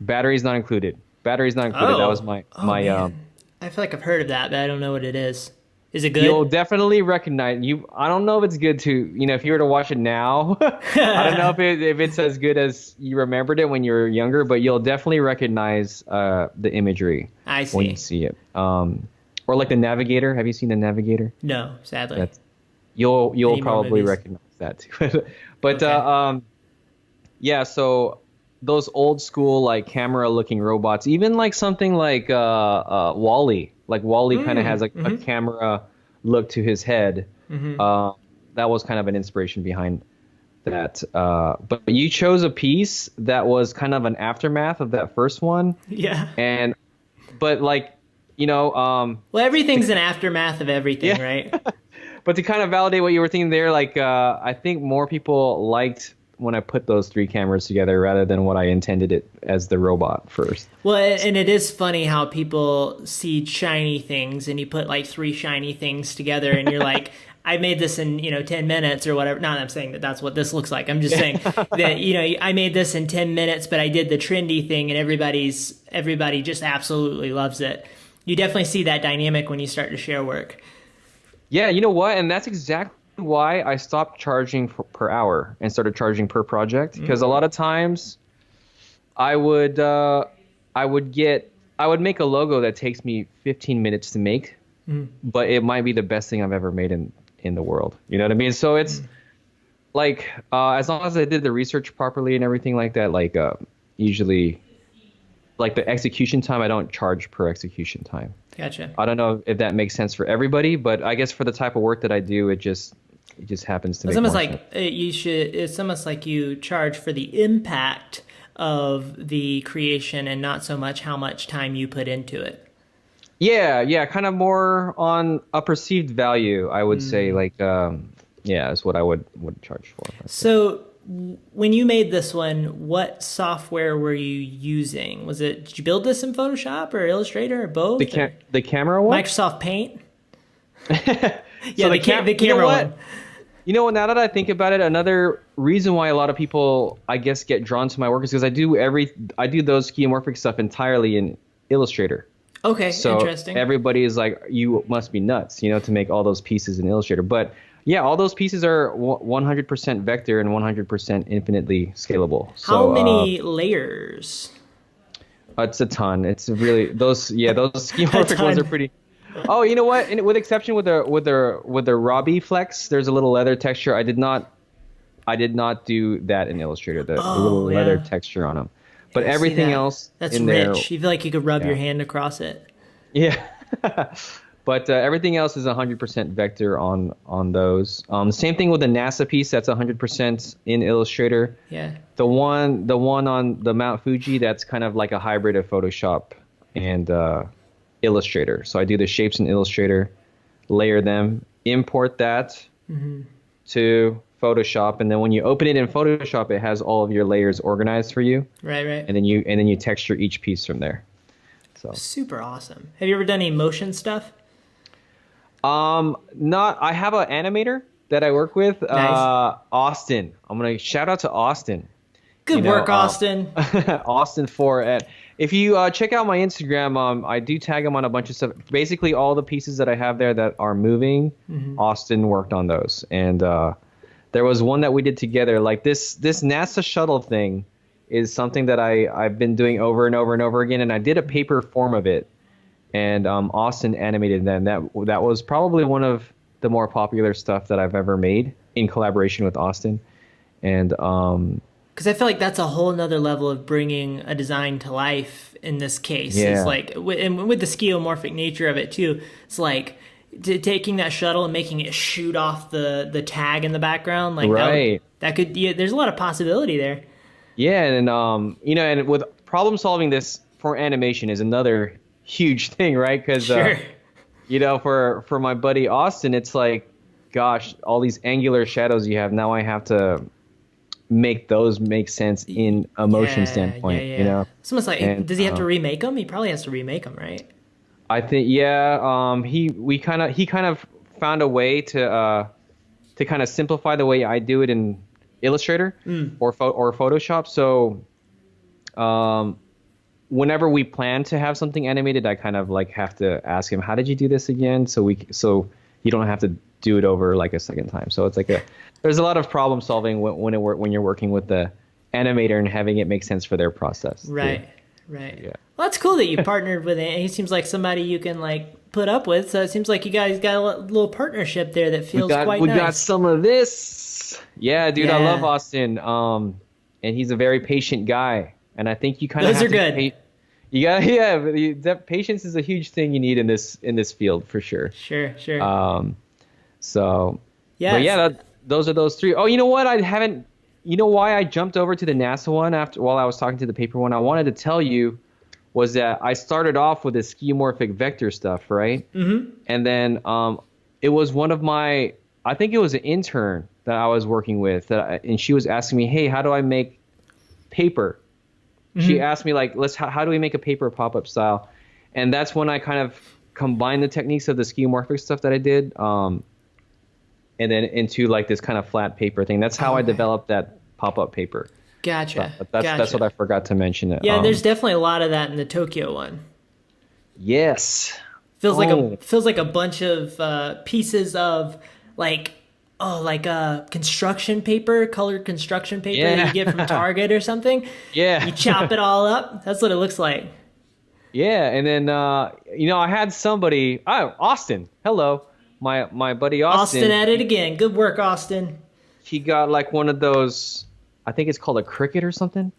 batteries not included. Batteries not included. That was Oh, my oh my. man. I feel like I've heard of that, but I don't know what it is. Is it You'll good? definitely recognize you. I don't know if it's good to if you were to watch it now. I don't know if it's as good as you remembered it when you were younger, but you'll definitely recognize the imagery I when you see. see it. Or like the Navigator. Have you seen the Navigator? No, sadly. That's you'll Any more probably movies? recognize that too. But Okay. yeah, so those old school like camera looking robots, even like something like Wally, like Wally kind of has like a camera look to his head. Uh, that was kind of an inspiration behind that. But you chose a piece that was kind of an aftermath of that first one, Yeah. and but like you know Well, everything's an aftermath of everything, yeah. right? But to kind of validate what you were thinking there, like I think more people liked when I put those three cameras together rather than what I intended it as the robot first. Well, and it is funny how people see shiny things and you put like three shiny things together and you're like, I made this in, 10 minutes or whatever. Not that I'm saying that that's what this looks like. I'm just saying that, I made this in 10 minutes, but I did the trendy thing and everybody just absolutely loves it. You definitely see that dynamic when you start to share work. Yeah, you know what? And that's exactly why I stopped charging per hour and started charging per project. Because a lot of times I would I would get I would make a logo that takes me 15 minutes to make, but it might be the best thing I've ever made in the world. You know what I mean? So it's like as long as I did the research properly and everything like that, like usually like the execution time, I don't charge per execution time. Gotcha. I don't know if that makes sense for everybody, but I guess for the type of work that I do, it just happens to It's make almost more sense. like it's almost like you charge for the impact of the creation and not so much how much time you put into it. Yeah, yeah, kind of more on a perceived value, I would say. Like, yeah, is what I would charge for. I'd say. So when you made this one, what software were you using? Did you build this in Photoshop or Illustrator or The both? Or the camera one. Microsoft Paint? Yeah, So the you know camera what? one. You know what? Now that I think about it, another reason why a lot of people, I guess, get drawn to my work is because I do those skeuomorphic stuff entirely in Illustrator. Okay, So interesting. everybody is like, you must be nuts, to make all those pieces in Illustrator. But yeah, all those pieces are 100% vector and 100% infinitely scalable. How So many layers? it's a ton. It's really those A skeuomorphic ones are ton. pretty. Oh, you know what? With exception with the Robbie Flex, there's a little leather texture. I did not do that in Illustrator. The little Oh, leather yeah. texture on them. But I see everything that. else That's in there, rich. You feel like you could rub yeah. your hand across it. Yeah. But everything else is 100% vector on those. Same thing with the NASA piece. That's 100% in Illustrator. Yeah. The one on the Mount Fuji, that's kind of like a hybrid of Photoshop and Illustrator. So I do the shapes in Illustrator, layer them, import that to Photoshop, and then when you open it in Photoshop, it has all of your layers organized for you, Right. and then you texture each piece from there. So Super awesome. Have you ever done any motion stuff? not I have an animator that I work with, Nice. Austin. I'm gonna shout out to Austin. Good You know, work, Austin. Austin for it. If you check out my Instagram, I do tag him on a bunch of stuff. Basically, all the pieces that I have there that are moving, Austin worked on those. And there was one that we did together. Like this NASA shuttle thing is something that I've been doing over and over and over again. And I did a paper form of it, and Austin animated them. That was probably one of the more popular stuff that I've ever made in collaboration with Austin. And Because I feel like that's a whole nother level of bringing a design to life in this case. Yeah. It's like, and with the skeuomorphic nature of it too, it's like taking that shuttle and making it shoot off the tag in the background, like Right. that could yeah, there's a lot of possibility there. Yeah, and and with problem solving this for animation is another huge thing, right? Because Sure. for my buddy Austin, it's like, gosh, all these angular shadows you have. Now I have to make those make sense in a motion standpoint, It's almost like, And does he have to remake them? He probably has to remake them, right? I think, yeah, he kind of found a way to kind of simplify the way I do it in Illustrator or Photoshop. So whenever we plan to have something animated, I kind of like have to ask him, how did you do this again? So you don't have to do it over like a second time. So it's like there's a lot of problem solving when you're working with the animator and having it make sense for their process. Right. Yeah. Right. Yeah. Well, that's cool that you partnered with him. He seems like somebody you can like put up with. So it seems like you guys got a little partnership there that feels quite we nice. got some of this. Yeah, dude, I love Austin. And he's a very patient guy. And I think you kind of Those have are good. You got that patience is a huge thing you need in this field for sure. Sure. So Yeah. but yeah, those are those three. Oh, you know what? I haven't. You know why I jumped over to the NASA one while I was talking to the paper one? I wanted to tell you was that I started off with the skeuomorphic vector stuff, right? Mm-hmm. And then it was one of I think it was an intern that I was working with, and she was asking me, hey, how do I make paper? Mm-hmm. She asked me, like, how do we make a paper pop-up style? And that's when I kind of combined the techniques of the skeuomorphic stuff that I did and then into like this kind of flat paper thing. That's how I developed that pop-up paper. Gotcha. That's what I forgot to mention. Yeah, there's definitely a lot of that in the Tokyo one. Yes. Feels like a bunch of pieces of like construction paper, colored construction paper that you get from Target or something. Yeah. You chop it all up. That's what it looks like. Yeah, and then I had somebody. Oh, Austin. Hello. My buddy Austin. Austin at it again. Good work, Austin. He got like one of those, I think it's called a Cricut or something,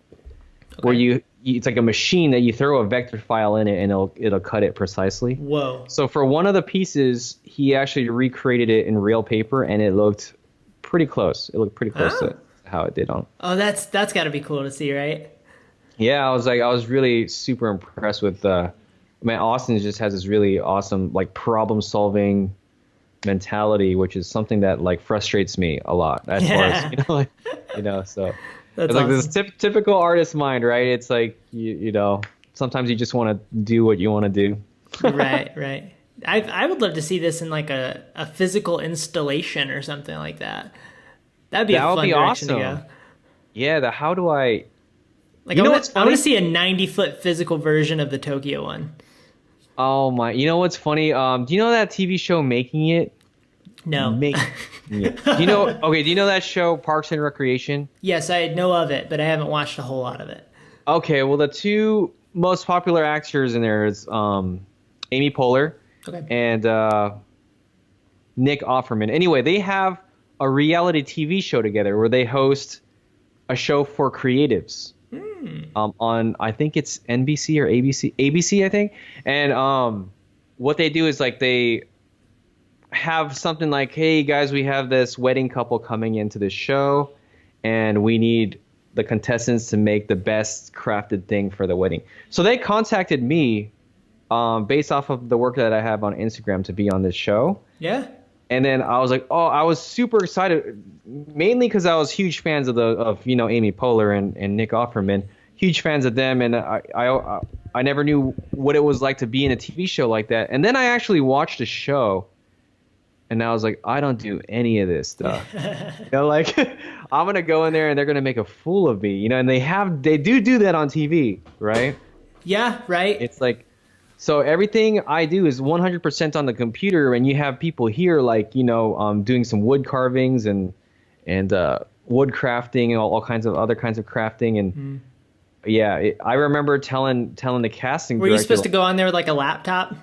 where it's like a machine that you throw a vector file in it and it'll cut it precisely. Whoa. So for one of the pieces, he actually recreated it in real paper and it looked pretty close. It looked pretty close to how it did on. Oh, that's got to be cool to see, right? Yeah, I was really super impressed with Austin just has this really awesome like problem solving mentality, which is something that like frustrates me a lot as far as so that's it's like awesome. this typical artist mind, right? It's like sometimes you just want to do what you want to do. right. I would love to see this in like a physical installation or something like that. That'd be a fun direction awesome. to go. Yeah, how do I like I want to see a 90-foot physical version of the Tokyo one. Oh my! You know what's funny? Do you know that TV show Making It? No. Making It. Do you know? Okay. Do you know that show Parks and Recreation? Yes, I know of it, but I haven't watched a whole lot of it. Okay. Well, the two most popular actors in there is Amy Poehler and Nick Offerman. Anyway, they have a reality TV show together where they host a show for creatives. On I think it's NBC or ABC I think, and what they do is like they have something like, hey guys, we have this wedding couple coming into the show, and we need the contestants to make the best crafted thing for the wedding. So they contacted me based off of the work that I have on Instagram to be on this show. Yeah. And then I was like, I was super excited, mainly because I was huge fans of Amy Poehler and Nick Offerman, huge fans of them, and I never knew what it was like to be in a TV show like that. And then I actually watched a show, and I was like, I don't do any of this stuff. Like I'm gonna go in there and they're gonna make a fool of me, and they do that on TV, right? Yeah, right. It's like. So everything I do is 100% on the computer, and you have people here like doing some wood carvings and wood crafting and all kinds of other kinds of crafting and I remember telling the casting director. Were you supposed to go on there with like a laptop?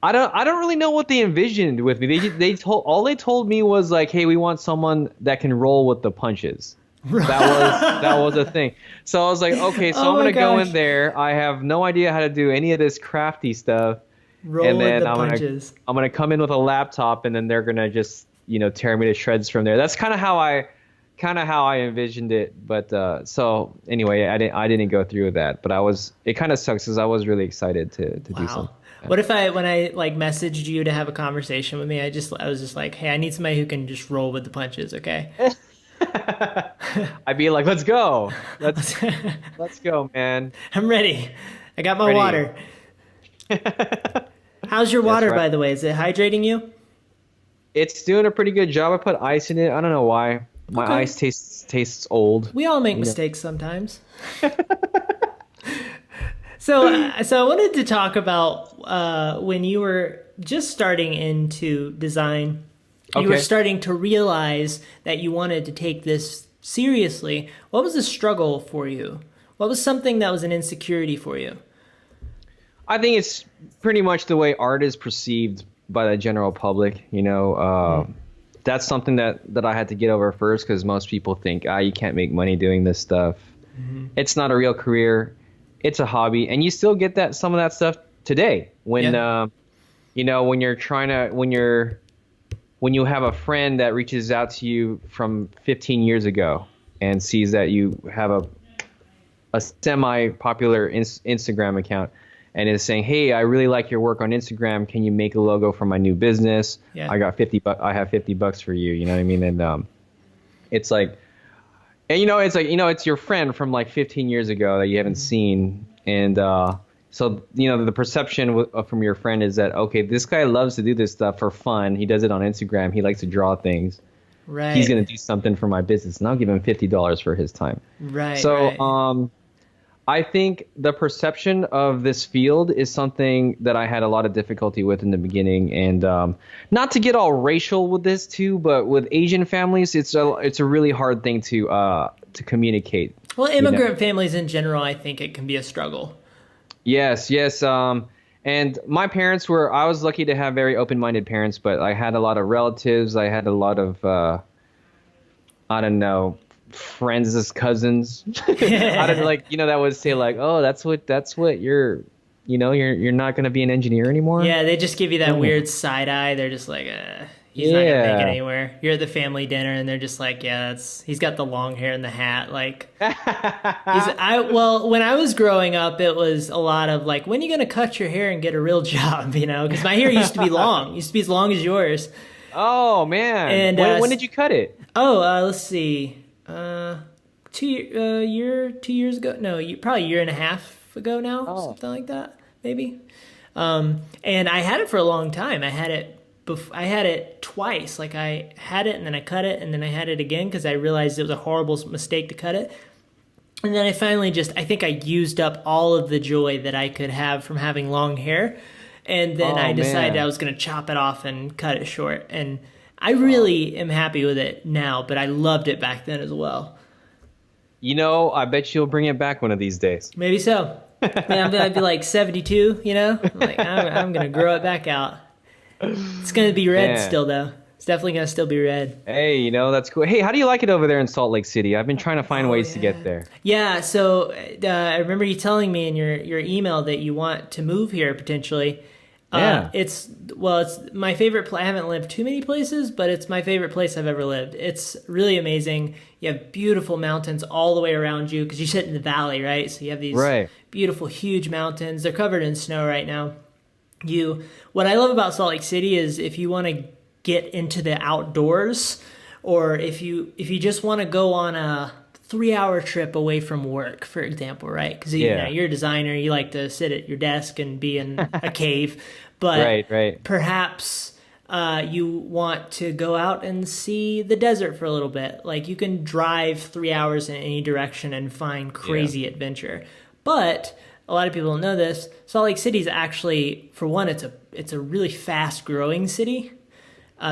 I don't really know what they envisioned with me. They told me was like, hey, we want someone that can roll with the punches. That was a thing. So I was like, okay, so I'm gonna go in there. I have no idea how to do any of this crafty stuff, Roll and with then the punches. I'm gonna come in with a laptop, and then they're gonna just tear me to shreds from there. That's kind of how I envisioned it. But so anyway, I didn't go through with that. But it kind of sucks because I was really excited to do Wow. something. What if when I like messaged you to have a conversation with me, I was just like, hey, I need somebody who can just roll with the punches, okay? I'd be like, let's go, let's go, man. I'm ready. I got my Ready. water. How's your That's water, right. by the way? Is it hydrating you? It's doing a pretty good job. I put ice in it. I don't know why. My Okay. ice tastes old. We all make You know. mistakes sometimes. So I wanted to talk about when you were just starting into design. You were Okay. starting to realize that you wanted to take this seriously. What was the struggle for you? What was something that was an insecurity for you? I think it's pretty much the way art is perceived by the general public. That's something that I had to get over first because most people think, you can't make money doing this stuff. It's not a real career. It's a hobby, and you still get some of that stuff today. When Yeah. when you're trying to when you have a friend that reaches out to you from 15 years ago and sees that you have a semi-popular Instagram account and is saying, "Hey, I really like your work on Instagram. Can you make a logo for my new business? Yeah. I have $50 for you." You know what I mean? And it's like, and it's your friend from like 15 years ago that you haven't seen, and so the perception from your friend is that, okay, this guy loves to do this stuff for fun. He does it on Instagram. He likes to draw things. He's Right. gonna do something for my business, and I'll give him $50 for his time. Right. So Right. I think the perception of this field is something that I had a lot of difficulty with in the beginning, and not to get all racial with this too, but with Asian families, it's a really hard thing to communicate. Well, You know? immigrant families in general, I think it can be a struggle. Yes, yes. And my parents I was lucky to have very open-minded parents, but I had a lot of relatives. I had a lot of I don't know, friends as cousins. I don't like, that would say like, oh, that's what you're not going to be an engineer anymore. Yeah, they just give you that Oh. weird side eye. They're just like, he's not gonna make it Yeah. anywhere. You're at the family dinner, and they're just like, yeah, he's got the long hair and the hat. Like, well, when I was growing up, it was a lot of like, when are you gonna cut your hair and get a real job? Because my hair used to be long, used to be as long as yours. Oh man. And When did you cut it? let's see, 2 years ago. No, probably a year and a half ago now, Oh. something like that, maybe. And I had it for a long time. I had it. I had it twice. Like I had it and then I cut it and then I had it again because I realized it was a horrible mistake to cut it. And then I finally I think I used up all of the joy that I could have from having long hair. And then Oh, I decided man. I was going to chop it off and cut it short. And I really am happy with it now, but I loved it back then as well. I bet you'll bring it back one of these days. Maybe so. Man, I'd be like 72, I'm going to grow it back out. It's going to be red Man. still, though. It's definitely going to still be red. Hey, that's cool. Hey, how do you like it over there in Salt Lake City? I've been trying to find ways to yeah. get there. Yeah, so I remember you telling me in your email that you want to move here potentially. Yeah. It's my favorite place. I haven't lived too many places, but it's my favorite place I've ever lived. It's really amazing. You have beautiful mountains all the way around you because you sit in the valley, right? So you have these Right. beautiful, huge mountains. They're covered in snow right now. What I love about Salt Lake City is if you want to get into the outdoors, or if you just want to go on a 3-hour trip away from work, for example, right? Because Yeah. you're a designer, you like to sit at your desk and be in a cave, but Right. perhaps you want to go out and see the desert for a little bit. Like you can drive 3 hours in any direction and find crazy adventure. But a lot of people don't know this. Salt Lake City is actually, for one, it's a really fast growing city.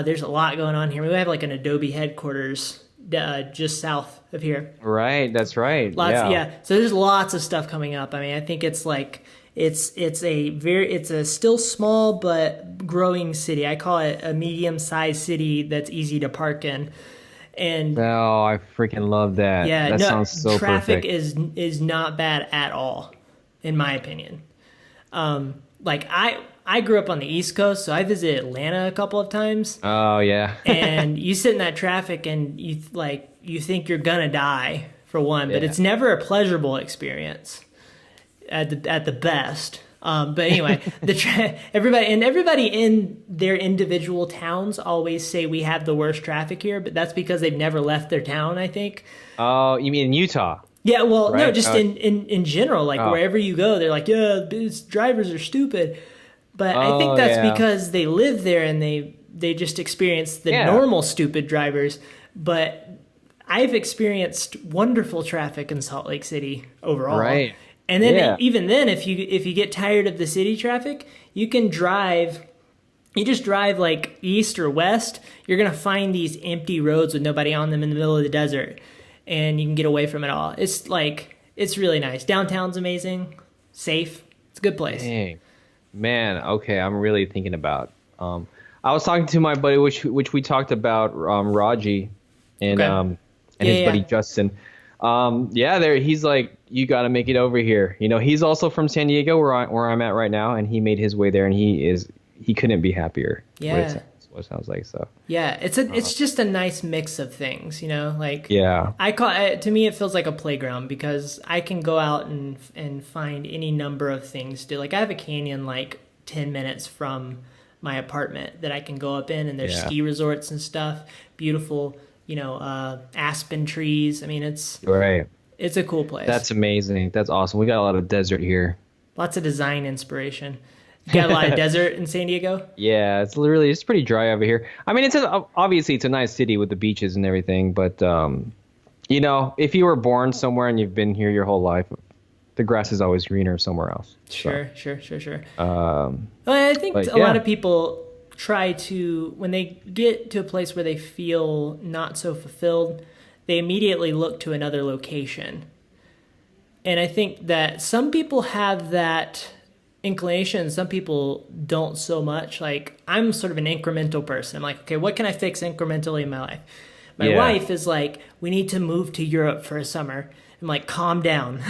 There's a lot going on here. We have like an Adobe headquarters just south of here. Right. That's right. Yeah. So there's lots of stuff coming up. I mean, I think it's like it's a still small but growing city. I call it a medium-sized city that's easy to park in. And Oh, I freaking love that. yeah, That no, sounds so traffic perfect. is not bad at all, in my opinion. Like I grew up on the East Coast, so I visited Atlanta a couple of times. Oh yeah. And you sit in that traffic and you think you're gonna die for one, but Yeah. it's never a pleasurable experience at the best. But anyway, everybody in their individual towns always say we have the worst traffic here, but that's because they've never left their town, I think. Oh, you mean in Utah? Yeah, well, no, Right? just in general, like Oh. wherever you go, they're like, yeah, these drivers are stupid. But I think Oh, that's yeah. because they live there and they just experience the Yeah. normal stupid drivers. But I've experienced wonderful traffic in Salt Lake City overall. Right. And then Yeah. even then, if you get tired of the city traffic, you can drive. You just drive like east or west. You're gonna find these empty roads with nobody on them in the middle of the desert, and you can get away from it all. It's really nice. Downtown's amazing, safe. It's a good place. Dang. Man, okay, I'm really thinking about. I was talking to my buddy, which we talked about, Raji, and Okay. and Yeah, his yeah. buddy Justin. Yeah, there he's like, you got to make it over here. You know, he's also from San Diego, where I'm at right now, and he made his way there, and he couldn't be happier. Yeah. What it sounds like. So Yeah, it's just a nice mix of things, you know. Like yeah, to me it feels like a playground because I can go out and find any number of things to do. Like I have a canyon like 10 minutes from my apartment that I can go up in, and there's Yeah. ski resorts and stuff. Beautiful, aspen trees. I mean, right. it's a cool place. That's amazing. That's awesome. We got a lot of desert here. Lots of design inspiration. You got a lot of desert in San Diego? Yeah, it's pretty dry over here. I mean, obviously it's a nice city with the beaches and everything, but if you were born somewhere and you've been here your whole life, the grass is always greener somewhere else. Sure. So, Well, I think but a lot yeah. of people try to, when they get to a place where they feel not so fulfilled, they immediately look to another location. And I think that some people have that inclination, some people don't so much. Like, I'm sort of an incremental person. I'm like, okay, what can I fix incrementally in my life? My Yeah. wife is like, we need to move to Europe for a summer. I'm like, calm down.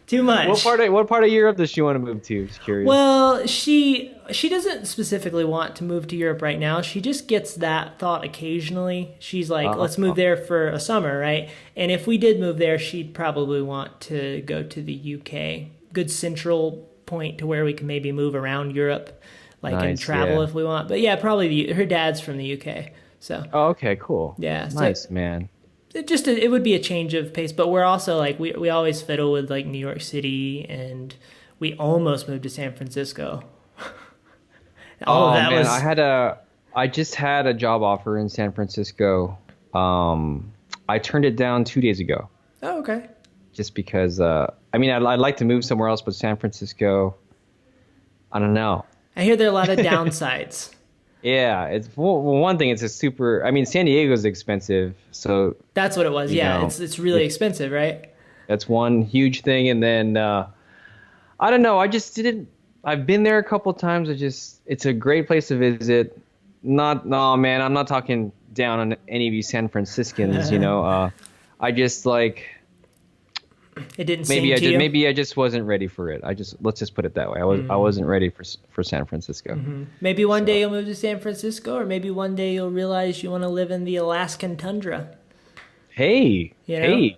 Too much. what part of Europe does she want to move to? Just curious. Well, she doesn't specifically want to move to Europe right now. She just gets that thought occasionally. She's like, let's move there for a summer, right? And if we did move there, she'd probably want to go to the UK. Good central point to where we can maybe move around Europe, and Nice, travel yeah. if we want. But yeah, probably her dad's from the UK. So Oh, okay, cool. yeah, so Nice, man. it would be a change of pace, but we're also like we always fiddle with like New York City, and we almost moved to San Francisco. All of that man, was I just had a job offer in San Francisco. I turned it down 2 days ago. oh, okay. Just because I'd like to move somewhere else, but San Francisco, I don't know. I hear there are a lot of downsides. Yeah, one thing. It's San Diego's expensive, so That's what it was. You Yeah, know, it's really expensive, right? that's one huge thing. And then I don't know. I just didn't. I've been there a couple times. It's a great place to visit. No, man, I'm not talking down on any of you San Franciscans. I just like. It didn't seem to you. Maybe I just wasn't ready for it. Let's just put it that way. I wasn't ready for San Francisco. Maybe one day you'll move to San Francisco, or maybe one day you'll realize you want to live in the Alaskan tundra. Hey, You know? hey.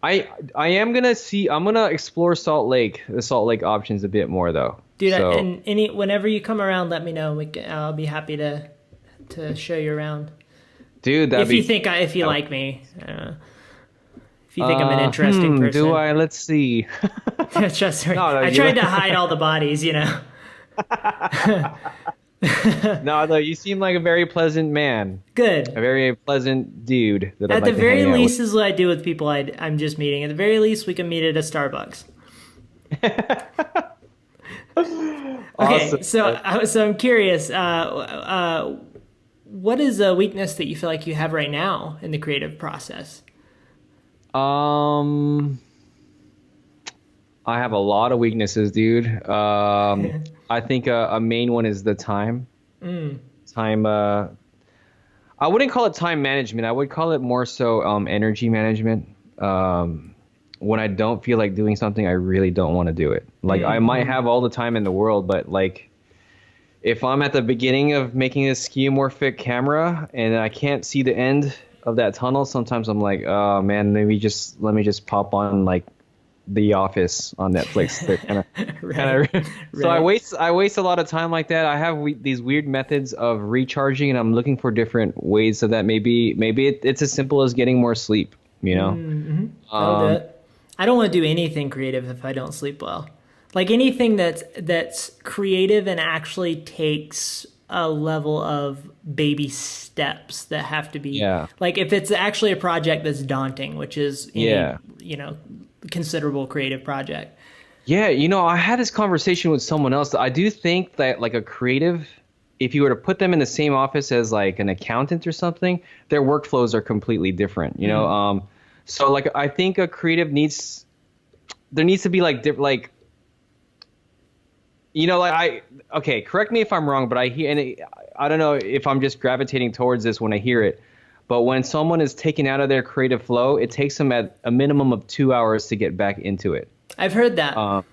I am gonna I'm gonna explore the Salt Lake options a bit more though. Dude, So, whenever you come around, let me know. I'll be happy to show you around. dude, If you like me. I don't know. If you think I'm an interesting person. Do I? Let's see. Trust me. No, I tried to hide all the bodies, No, you seem like a very pleasant man, Good. a very pleasant dude. That At I'd the like to very hang out with. least is what I do with people I'm just meeting. At the very least, we can meet at a Starbucks. Okay, Awesome. so I'm curious. What is a weakness that you feel like you have right now in the creative process? I have a lot of weaknesses, dude. I think a main one is the time. Time. I wouldn't call it time management. I would call it more so energy management. when I don't feel like doing something, I really don't want to do it. Like I might have all the time in the world, but like if I'm at the beginning of making a skeuomorphic camera and I can't see the end of that tunnel, sometimes I'm like, oh man, let me just pop on like The Office on Netflix. They're Right. so Right. I waste a lot of time like that. I have these weird methods of recharging, and I'm looking for different ways so that maybe it's as simple as getting more sleep. You know? That'll do it. I don't want to do anything creative if I don't sleep well. Like anything that's creative and actually takes a level of baby steps that have to be Yeah. like if it's actually a project that's daunting, which is Yeah. considerable creative project. Yeah, I had this conversation with someone else. I do think that like a creative, if you were to put them in the same office as like an accountant or something, their workflows are completely different, you know? So like I think a creative there needs to be like like like okay, correct me if I'm wrong, but I hear, I don't know if I'm just gravitating towards this when I hear it, but when someone is taken out of their creative flow, it takes them at a minimum of 2 hours to get back into it. I've heard that.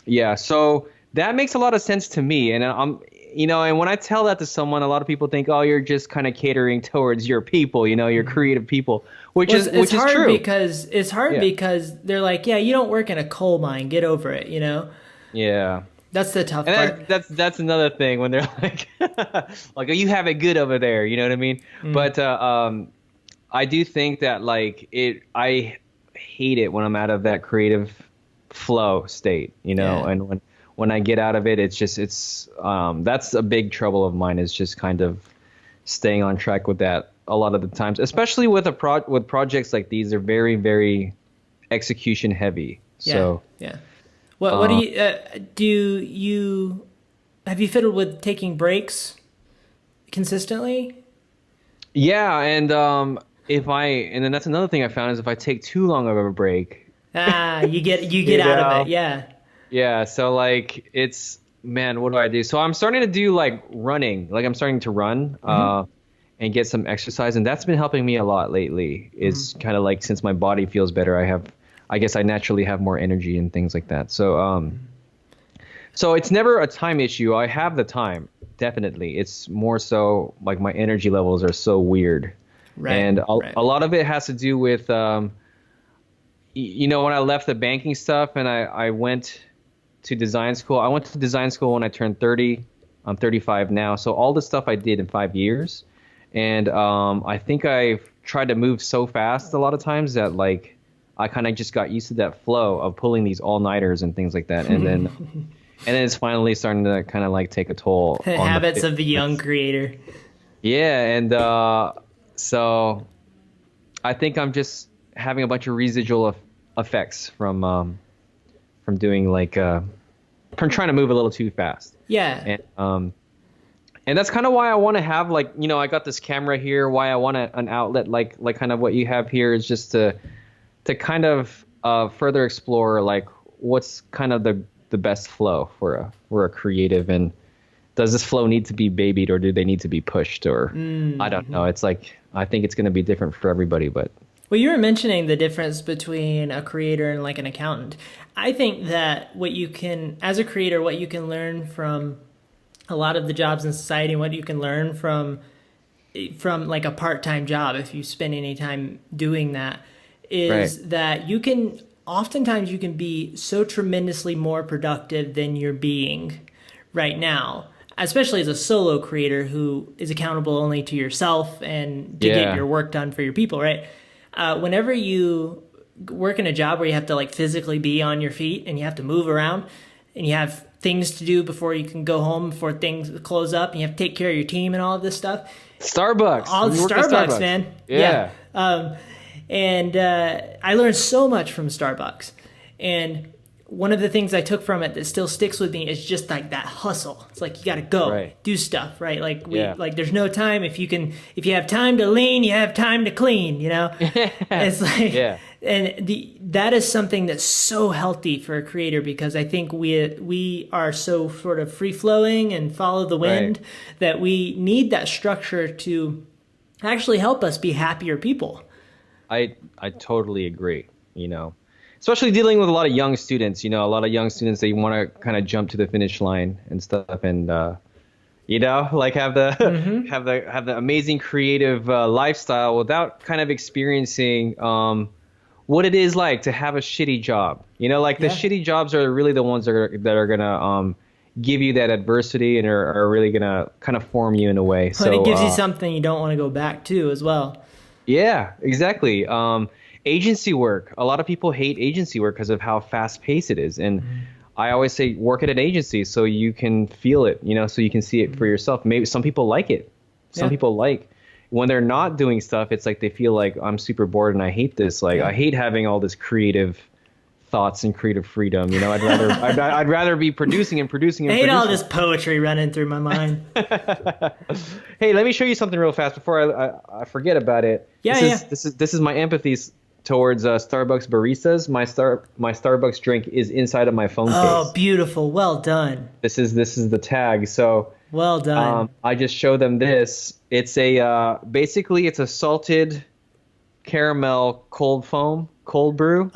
Yeah, so that makes a lot of sense to me, and and when I tell that to someone, a lot of people think, oh, you're just kind of catering towards your people, your creative people, which Well, it's is hard true. because it's hard Yeah. because they're like, yeah, you don't work in a coal mine, get over it, Yeah. That's the tough And part. that's another thing when they're like, like, oh, you have it good over there. You know what I mean? But I do think that like I hate it when I'm out of that creative flow state. Yeah. And when I get out of it, it's that's a big trouble of mine, is just kind of staying on track with that a lot of the times, especially with with projects like these. They're very, very execution heavy. Yeah. So. Yeah. What do you have you fiddled with taking breaks consistently? Yeah, and then that's another thing I found is if I take too long of a break, You get out of know? it. Yeah. yeah, so like it's man, what do I do? So I'm starting to do like running, like I'm starting to run and get some exercise, and that's been helping me a lot lately. It's kind of like since my body feels better, I guess I naturally have more energy and things like that. So it's never a time issue. I have the time, definitely. It's more so like my energy levels are so weird. Right. And right. a lot of it has to do with, when I left the banking stuff and I went to design school. I went to design school when I turned 30. I'm 35 now. So all the stuff I did in 5 years. And I think I tried to move so fast a lot of times that like I kind of just got used to that flow of pulling these all-nighters and things like that. And then it's finally starting to kind of like take a toll on Habits of the young creator. Yeah, and so I think I'm just having a bunch of residual effects from doing like from trying to move a little too fast. Yeah. And that's kind of why I want to have like I got this camera here. Why I want an outlet like kind of what you have here is just to kind of further explore like what's kind of the best flow for a creative, and does this flow need to be babied or do they need to be pushed, or I don't know. It's like I think it's going to be different for everybody, but Well, you were mentioning the difference between a creator and like an accountant. I think that as a creator, what you can learn from a lot of the jobs in society, and what you can learn from like a part-time job, if you spend any time doing that, is Right. that oftentimes you can be so tremendously more productive than you're being right now, especially as a solo creator who is accountable only to yourself and to get Yeah. your work done for your people, right? Whenever you work in a job where you have to like physically be on your feet and you have to move around and you have things to do before you can go home, before things close up, and you have to take care of your team and all of this stuff. Starbucks. All We worked at Starbucks, man. Yeah. And I learned so much from Starbucks. And one of the things I took from it that still sticks with me is just like that hustle. It's like you got to go Right. do stuff, right? Like Yeah. like there's no time. If you have time to lean, you have time to clean. It's like Yeah. and that is something that's so healthy for a creator, because I think we are so sort of free flowing and follow the wind that we need that structure to actually help us be happier people. I totally agree. especially dealing with a lot of young students. A lot of young students, they want to kind of jump to the finish line and stuff, and like have the have the amazing creative lifestyle without kind of experiencing what it is like to have a shitty job. Like the shitty jobs are really the ones that are gonna give you that adversity and are really gonna kind of form you in a way. But it gives you something you don't want to go back to as well. Yeah, exactly. Agency work. A lot of people hate agency work because of how fast paced it is. And I always say work at an agency so you can feel it, so you can see it for yourself. Maybe some people like it. Some people like when they're not doing stuff. It's like they feel like I'm super bored and I hate this. Like I hate having all this creative thoughts and creative freedom. I'd rather be producing and producing. I hate all this poetry running through my mind. Hey, let me show you something real fast before I forget about it. This is my empathy towards Starbucks baristas. My Starbucks drink is inside of my phone case. Oh, beautiful! Well done. This is the tag. So well done. I just show them this. It's basically it's a salted caramel cold foam cold brew.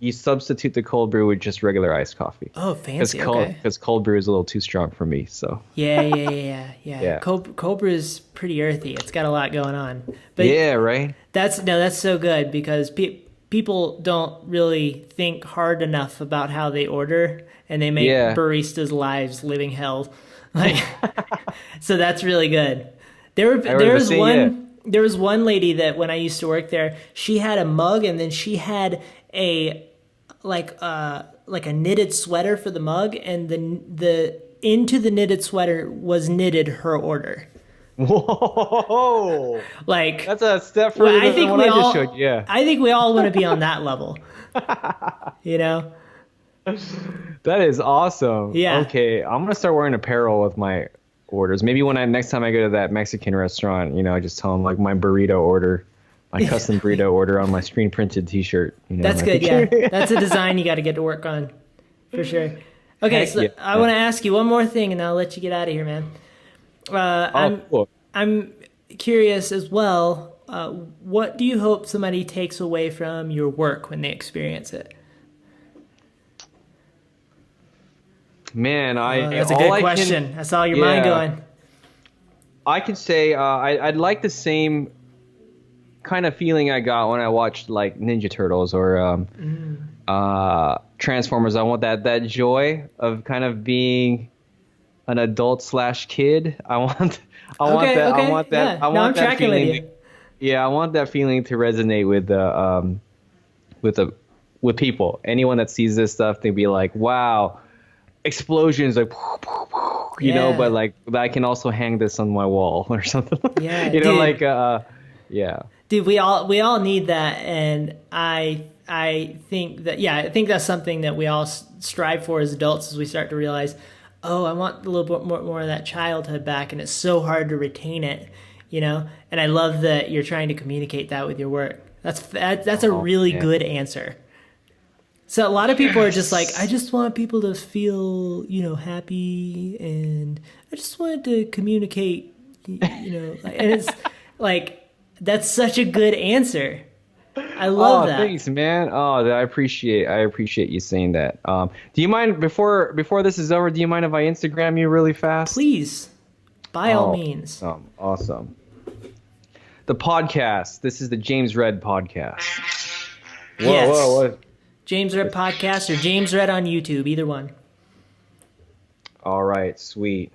You substitute the cold brew with just regular iced coffee. Oh, fancy. Because cold brew is a little too strong for me. So yeah. Cold brew is pretty earthy. It's got a lot going on. But yeah, right. That's so good because people don't really think hard enough about how they order, and they make baristas' lives living hell. So that's really good. There was one lady that when I used to work there, she had a mug, and then she had a like a knitted sweater for the mug, and the into the knitted sweater was knitted her order. Whoa! Like that's a step further than what I just showed you. Yeah. I think we all want to be on that level. That is awesome. Yeah. Okay, I'm gonna start wearing apparel with my orders. Maybe next time I go to that Mexican restaurant, I just tell them like my burrito order. My custom burrito order on my screen printed T-shirt. That's good. Yeah, that's a design you got to get to work on, for sure. Okay, so I want to ask you one more thing, and I'll let you get out of here, man. Cool. I'm curious as well. What do you hope somebody takes away from your work when they experience it? Man, that's a good question. I saw your mind going. I can say I'd like the same kind of feeling I got when I watched like Ninja Turtles or Transformers. I want that joy of kind of being an adult / kid. I want that feeling. I want that feeling to resonate with people. Anyone that sees this stuff, they'd be like, "Wow, explosions!" Like, but like I can also hang this on my wall or something. Yeah, Dude, we all need that, and I think that's something that we all strive for as adults as we start to realize, I want a little bit more of that childhood back, and it's so hard to retain it, And I love that you're trying to communicate that with your work. That's a really good answer. So a lot of people are just like, I just want people to feel, happy, and I just wanted to communicate, and it's like. That's such a good answer. I love that. Thanks, man. I appreciate you saying that. Do you mind before this is over? Do you mind if I Instagram you really fast? Please, by all means. Awesome. The podcast. This is the James Red podcast. Whoa. James Red podcast or James Red on YouTube, either one. All right, sweet.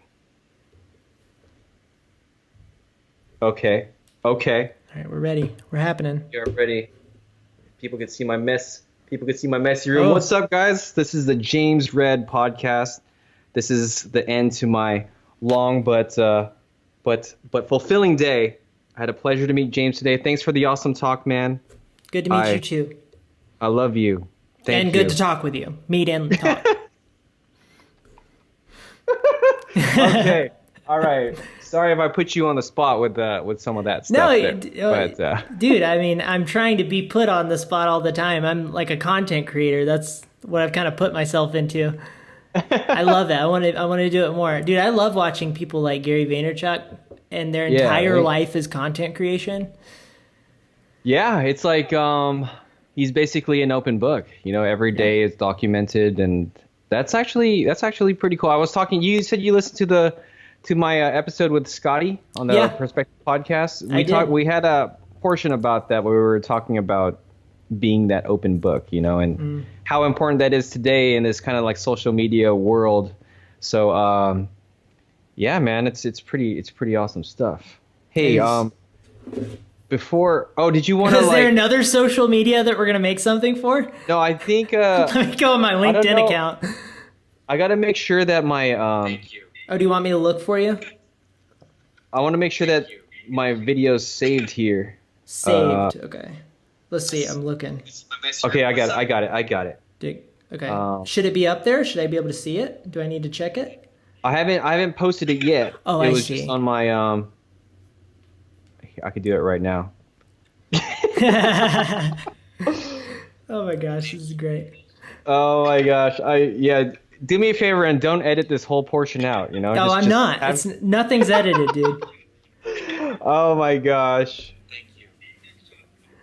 Okay. All right, we're ready. We're happening. You're ready. People can see my mess. People can see my messy room. What's up, guys? This is the James Red podcast. This is the end to my long but fulfilling day. I had a pleasure to meet James today. Thanks for the awesome talk, man. Good to meet you too. I love you. Thank you. Good to talk with you. Meet and talk. Okay. All right. Sorry if I put you on the spot with some of that stuff. Dude, I mean, I'm trying to be put on the spot all the time. I'm like a content creator. That's what I've kind of put myself into. I love that. I want to do it more. Dude, I love watching people like Gary Vaynerchuk and their entire life is content creation. Yeah, it's like he's basically an open book. Every day is documented, and that's actually pretty cool. I was talking. You said you listened to my episode with Scotty on the Yeah. Perspective podcast. I did. We had a portion about that where we were talking about being that open book, and how important that is today in this kind of like social media world. So, yeah, man, it's pretty awesome stuff. Hey, Is- did you want to Is there like? another social media that we're gonna make something for? No, I think Let me go on my don't LinkedIn know. account. I got to make sure that my Oh, do you want me to look for you? I want to make sure that my video's saved here. Saved. Okay. Let's see. I'm looking. Okay, I got it. Okay. Should it be up there? Should I be able to see it? Do I need to check it? I haven't posted it yet. Oh, it I was see. just on my I could do it right now. Oh my gosh, this is great. Oh my gosh. Do me a favor and don't edit this whole portion out, No, Just- I'm just not. have- Nothing's edited, dude. Oh my gosh.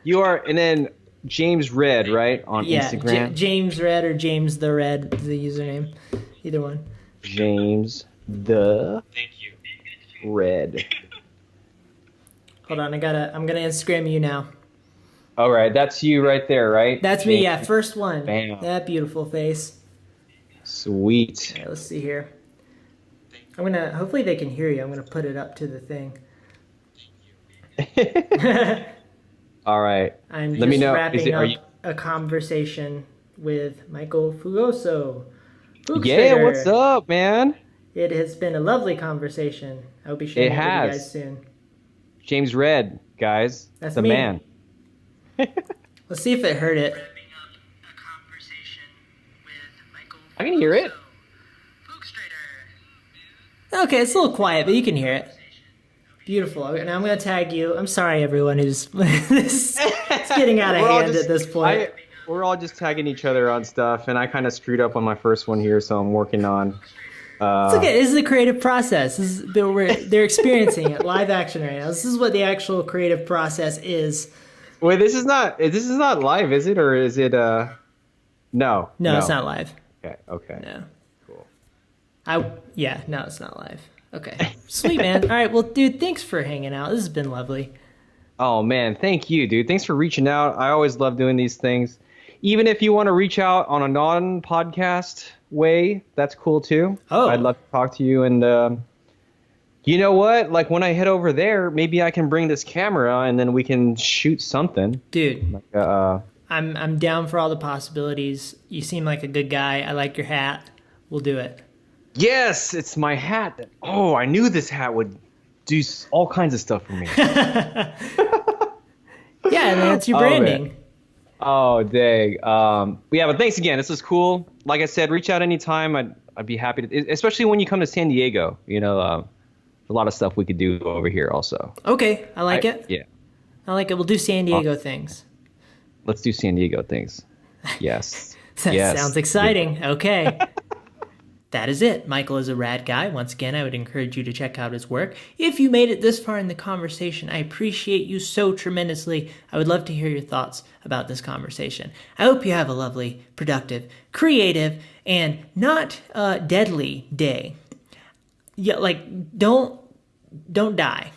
You are, and then James Red, right? On Yeah, Instagram. James Red or James the Red is the username. Either one. James the Red. Hold on, I'm gonna Instagram you now. All right, that's you right there, right? That's me, James. yeah, first one. Bam. That beautiful face. Sweet. All right, let's see here. Hopefully they can hear you. I'm gonna put it up to the thing. All right. I'm Let just me know. wrapping Are up you? a conversation with Michael Fugoso. Yeah, Fugstrator. what's up, man? It has been a lovely conversation. I'll be sharing It it with you has. guys soon. James Red, guys. That's the me. man. Let's see if it heard it. I can hear it. Okay, it's a little quiet, but you can hear it. Beautiful. Okay, now I'm going to tag you. I'm sorry, everyone who's it's getting out of We're all hand just- at this point. We're all just tagging each other on stuff, and I kind of screwed up on my first one here, so I'm working on. It's okay. This is the creative process. They're experiencing it live action right now. This is what the actual creative process is. Wait, this is not live, is it, or is it? No. No, it's not live. Okay. Okay. No. Cool. No, it's not live. Okay. Sweet, man. All right. Well, dude, thanks for hanging out. This has been lovely. Oh man, thank you, dude. Thanks for reaching out. I always love doing these things. Even if you want to reach out on a non-podcast way, that's cool too. Oh. I'd love to talk to you. And you know what? Like when I head over there, maybe I can bring this camera and then we can shoot something. Dude, Like, I'm down for all the possibilities. You seem like a good guy. I like your hat. We'll do it. yes, it's my hat. Oh, I knew this hat would do all kinds of stuff for me. Yeah, and that's your Oh, man. branding. Oh, dang. Yeah, but thanks again. This was cool. Like I said, reach out anytime. I'd be happy to, especially when you come to San Diego. A lot of stuff we could do over here also. Okay, I like it. Yeah. I like it. We'll do San Diego things. Let's do San Diego things. Yes. That Yes. sounds exciting. Okay. That is it. Michael is a rad guy. Once again, I would encourage you to check out his work. If you made it this far in the conversation, I appreciate you so tremendously. I would love to hear your thoughts about this conversation. I hope you have a lovely, productive, creative, and not deadly day. Yeah, like don't die.